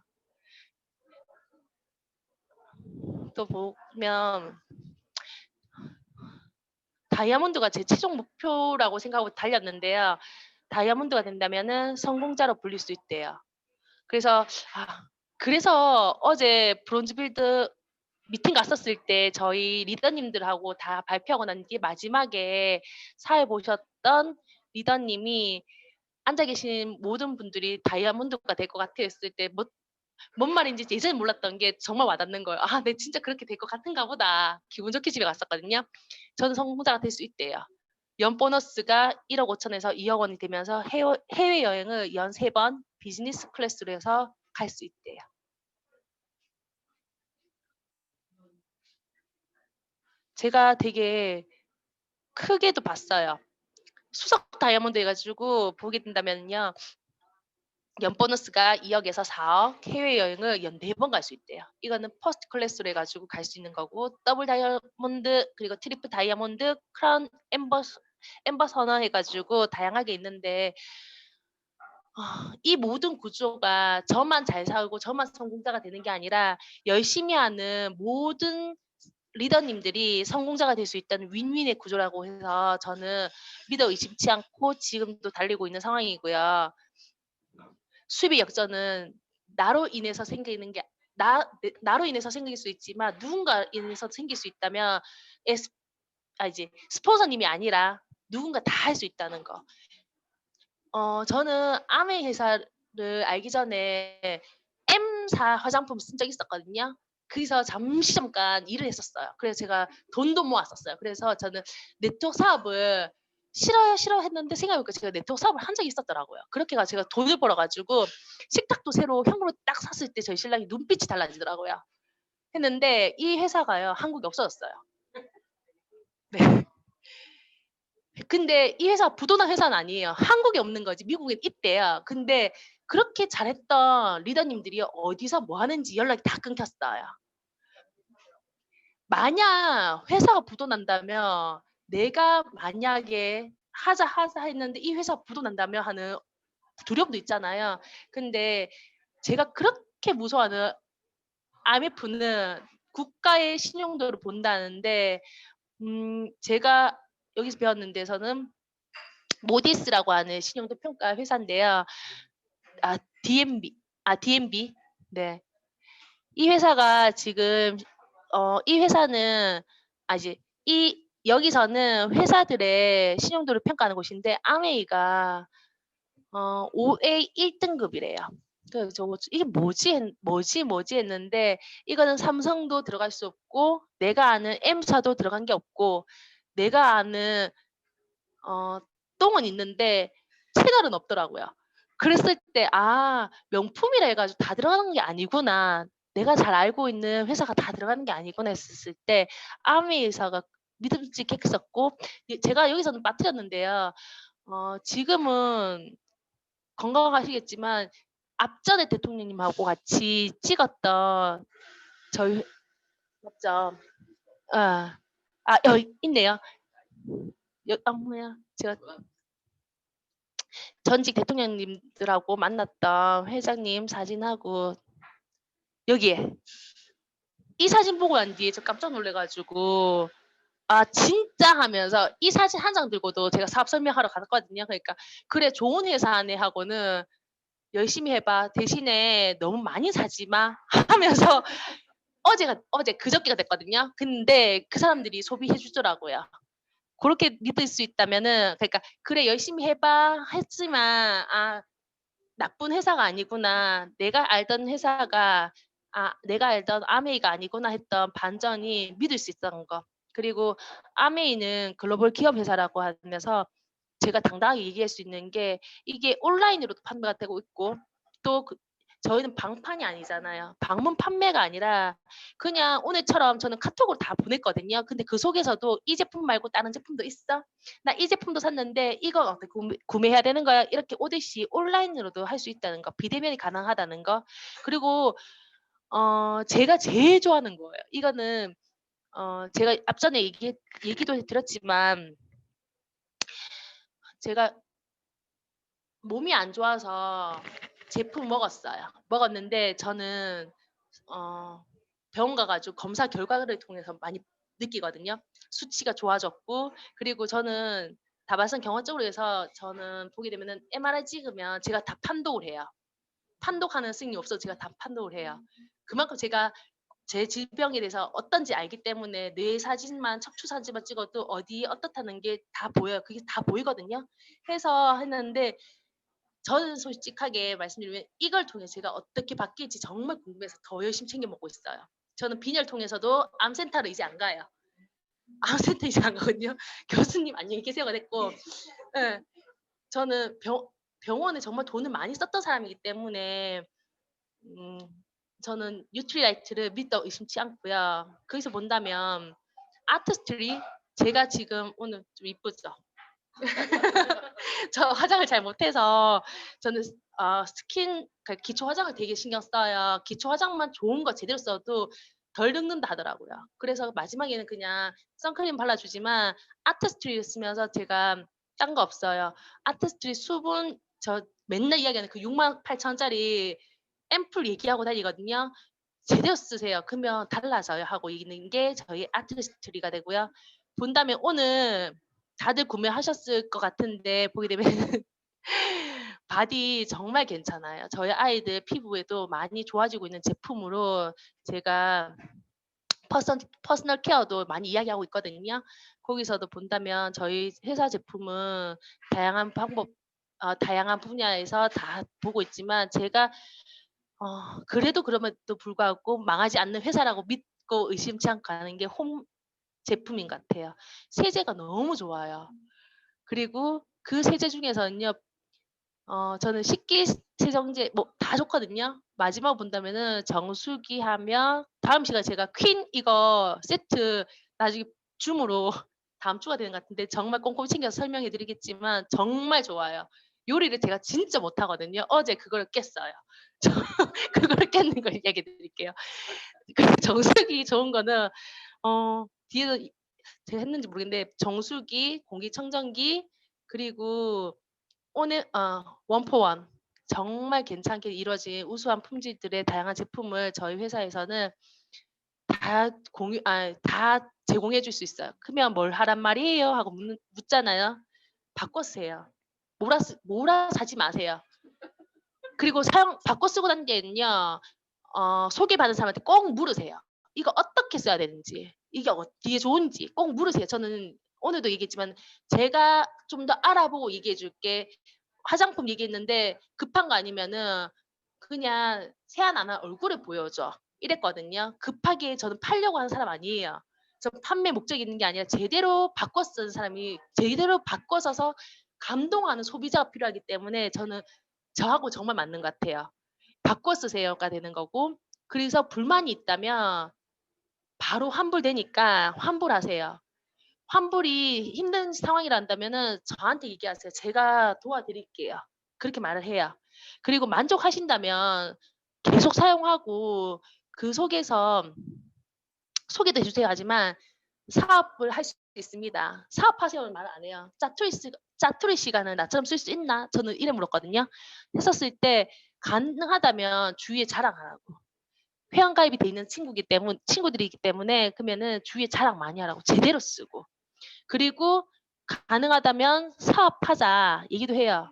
또 보면 다이아몬드가 제 최종 목표라고 생각하고 달렸는데요. 다이아몬드가 된다면은 성공자로 불릴 수 있대요. 그래서 그래서 어제 브론즈 빌드 미팅 갔었을 때 저희 리더님들하고 다 발표하고 난 뒤에 마지막에 사회 보셨던 리더님이 앉아 계신 모든 분들이 다이아몬드가 될 것 같아 했을 때 뭔 말인지 예전에 몰랐던 게 정말 와닿는 거예요. '아 내 진짜 그렇게 될 것 같은가 보다.' 기분 좋게 집에 갔었거든요. 저는 성공자가 될 수 있대요. 연 보너스가 1억 5천에서 2억 원이 되면서 해외여행을 연 3번 비즈니스 클래스로 해서 갈 수 있대요. 제가 되게 크게도 봤어요. 수석 다이아몬드 해 가지고 보게 된다면요. 연 보너스가 2억에서 4억, 해외여행을 연 4번 갈 수 있대요. 이거는 퍼스트 클래스로 해 가지고 갈 수 있는 거고 더블 다이아몬드 그리고 트리플 다이아몬드, 크라운, 엠버 선언 해 가지고 다양하게 있는데 이 모든 구조가 저만 잘 살고 저만 성공자가 되는 게 아니라 열심히 하는 모든 리더님들이 성공자가 될 수 있다는 윈윈의 구조라고 해서 저는 믿어 의심치 않고 지금도 달리고 있는 상황이고요. 수입의 역전은 나로 인해서 생기는 게 나로 인해서 생길 수 있지만 누군가 인해서 생길 수 있다면 에스 이제 스폰서님이 아니라 누군가 다 할 수 있다는 거. 저는 아메 회사를 알기 전에 M사 화장품 쓴 적이 있었거든요. 거기서 잠깐 일을 했었어요. 그래서 제가 돈도 모았었어요. 그래서 저는 네트워크 사업을 싫어요, 싫어 했는데 생각해 보니까 제가 네트워크 사업을 한 적이 있었더라고요. 그렇게 해서 제가 돈을 벌어 가지고 식탁도 새로 현금으로 딱 샀을 때 저희 신랑이 눈빛이 달라지더라고요. 했는데 이 회사가요, 한국에 없어졌어요. 네. 근데 이 회사가 부도난 회사는 아니에요. 한국에 없는 거지. 미국엔 있대요. 근데 그렇게 잘했던 리더님들이 어디서 뭐 하는지 연락이 다 끊겼어요. 만약 회사가 부도난다면 내가 만약에 하자 했는데 이 회사가 부도난다면 하는 두려움도 있잖아요. 근데 제가 그렇게 무서워하는 IMF는 국가의 신용도를 본다는데 제가 여기서 배웠는 데서는 모디스라고 하는 신용도 평가 회사인데요. DNB. 네. 이 회사가 지금 이 회사는 이제 이 여기서는 회사들의 신용도를 평가하는 곳인데 아메이가 OA 1등급이래요. 그래서 저거 '이게 뭐지?' 했는데 이거는 삼성도 들어갈 수 없고 내가 아는 M사도 들어간 게 없고 내가 아는 어 똥은 있는데 채널은 없더라고요. 그랬을 때 '아 명품이라 해 가지고 다 들어가는 게 아니구나. 내가 잘 알고 있는 회사가 다 들어가는 게 아니구나.' 했었을 때 아미 회사가 믿음직했었고 제가 여기서는 빠뜨렸는데요. 지금은 건강하시겠지만 앞전에 대통령님하고 같이 찍었던 저희 맞죠? 예. 여기 있네요. 뭐야 제가 전직 대통령님들하고 만났던 회장님 사진하고 여기에 이 사진 보고 난 뒤에 저 깜짝 놀래 가지고 '아 진짜?' 하면서 이 사진 한 장 들고도 제가 사업 설명하러 갔거든요. 그러니까 "그래 좋은 회사네." 하고는 "열심히 해 봐. 대신에 너무 많이 사지 마." 하면서 그저께가 됐거든요. 근데 그 사람들이 소비해 주더라고요. 고렇게 믿을 수 있다면은 그러니까 '그래 열심히 해 봐.' 했지만 '아 나쁜 회사가 아니구나. 내가 알던 아메이가 아니구나.' 했던 반전이 믿을 수 있었던 거. 그리고 아메이는 글로벌 기업 회사라고 하면서 제가 당당하게 얘기할 수 있는 게 이게 온라인으로도 판매가 되고 있고 또 저희는 방판이 아니잖아요. 방문 판매가 아니라 그냥 오늘처럼 저는 카톡으로 다 보냈거든요. 근데 그 속에서도 "이 제품 말고 다른 제품도 있어? 나 이 제품도 샀는데 이거 어떻게 구매해야 되는 거야?" 이렇게 오듯이 온라인으로도 할 수 있다는 거, 비대면이 가능하다는 거. 그리고 제가 제일 좋아하는 거예요. 이거는 제가 앞전에 얘기도 드렸지만 제가 몸이 안 좋아서 제품 먹었어요. 먹었는데 저는 어 병원 가 가지고 검사 결과를 통해서 많이 느끼거든요. 수치가 좋아졌고 그리고 저는 다발성 경화증으로 해서 저는 보게 되면은 MRI 찍으면 제가 다 판독을 해요. 판독하는 스승이 없어도 제가 다 판독을 해요. 그만큼 제가 제 질병에 대해서 어떤지 알기 때문에 뇌 사진만 척추 사진만 찍어도 어디에 어떻다는 게 다 보여요. 그게 다 보이거든요. 해서 했는데 저는 솔직하게 말씀드리면 이걸 통해 제가 어떻게 바뀔지 정말 궁금해서 더 열심히 챙겨 먹고 있어요. 저는 빈혈 통해서도 암센터를 이제 안 가요. 암센터 이제 안 가거든요. 교수님 안녕히 계세요가 됐고 예. 저는 병원에 정말 돈을 많이 썼던 사람이기 때문에 음 저는 뉴트리라이트를 믿어 의심치 않고요. 거기서 본다면 아티스트리 제가 지금 오늘 좀 이쁘죠? 저 화장을 잘 못해서 저는 스킨 기초 화장을 되게 신경 써요. 기초 화장만 좋은 거 제대로 써도 덜 늙는다 하더라고요. 그래서 마지막에는 그냥 선크림 발라주지만 아티스트리 쓰면서 제가 딴 거 없어요. 아티스트리 수분 저 맨날 이야기하는 그 68,000원짜리 앰플 얘기하고 다니거든요. 제대로 쓰세요. 그러면 달라져요 하고 있는 게 저희 아티스트리가 되고요. 본다면 오늘 다들 구매하셨을 것 같은데 보게 되면 바디 정말 괜찮아요. 저희 아이들 피부에도 많이 좋아지고 있는 제품으로 제가 퍼스널 케어도 많이 이야기하고 있거든요. 거기서도 본다면 저희 회사 제품은 다양한 방법 다양한 분야에서 다 보고 있지만 제가 그래도 그럼에도 불구하고 망하지 않는 회사라고 믿고 의심치 않고 가는 게 홈 제품인 것 같아요. 세제가 너무 좋아요. 그리고 그 세제 중에서는요. 저는 식기 세정제 뭐 다 좋거든요. 마지막으로 본다면은 정수기 하면 다음 시간에 제가 퀸 이거 세트 나중에 줌으로 다음 주가 되는 것 같은데 정말 꼼꼼히 챙겨서 설명해 드리겠지만 정말 좋아요. 요리를 제가 진짜 못하거든요. 어제 그걸 깼어요. 저 그걸 깼는 걸 얘기해 드릴게요. 그 정수기 좋은 거는 뒤에서 제가 했는지 모르겠는데 정수기, 공기청정기 그리고 오늘 원포원 정말 괜찮게 이루어진 우수한 품질들의 다양한 제품을 저희 회사에서는 다 제공해 줄 수 있어요. 그러면 "뭘 하란 말이에요?" 하고 묻잖아요. 바꿔 쓰세요. 몰아 사지 마세요. 그리고 바꿔 쓰고 난 뒤에는요. 소개받은 사람한테 꼭 물으세요. 이거 어떻게 써야 되는지, 이게 어디에 좋은지 꼭 물으세요. 저는 오늘도 얘기했지만 제가 좀 더 알아보고 얘기해 줄게. 화장품 얘기했는데 급한 거 아니면은 그냥 세안 안 한 얼굴을 보여줘. 이랬거든요. 급하게 저는 팔려고 하는 사람 아니에요. 저 판매 목적이 있는 게 아니라 제대로 바꿔 쓰는 사람이 제대로 바꿔 써서 감동하는 소비자가 필요하기 때문에 저는 저하고 정말 맞는 것 같아요. 바꿔 쓰세요가 되는 거고 그래서 불만이 있다면 바로 환불되니까 환불하세요. 환불이 힘든 상황이라 한다면은 저한테 얘기하세요. 제가 도와드릴게요. 그렇게 말을 해요. 그리고 만족하신다면 계속 사용하고 그 속에서 소개도 해 주세요 하지만 사업을 할 수 있습니다. "사업하세요."는 말 안 해요. "짜투리 시간을 나처럼 쓸 수 있나?" 저는 이래 물었거든요. 했었을 때 가능하다면 주위에 자랑하라고. 회원가입이 돼 있는 친구들이기 때문에 그러면은 주위에 자랑 많이 하라고. 제대로 쓰고. 그리고 가능하다면 "사업하자." 얘기도 해요.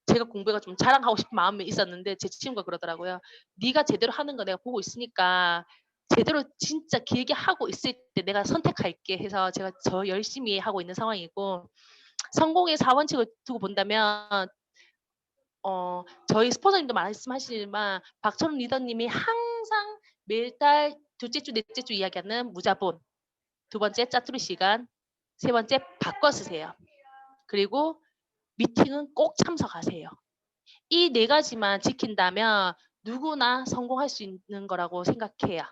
제가 공부해가 좀 자랑하고 싶은 마음이 있었는데 제 친구가 그러더라고요. "네가 제대로 하는 거 내가 보고 있으니까 제대로 진짜 길게 하고 있을 때 내가 선택할게." 해서 제가 열심히 하고 있는 상황이고 성공의 4 원칙을 두고 본다면 저희 스폰서님도 말씀하시지만 박철웅 리더님이 항상 매달 둘째 주, 넷째 주 이야기하는 무자본, 두 번째 짜투리 시간, 세 번째 바꿔 쓰세요. 그리고 미팅은 꼭 참석하세요. 이 네 가지만 지킨다면 누구나 성공할 수 있는 거라고 생각해요.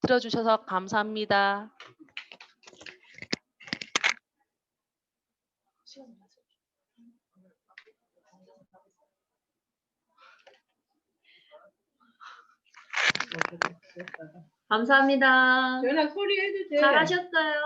들어주셔서 감사합니다. 감사합니다. 전화 소리 해도 돼. 잘하셨어요.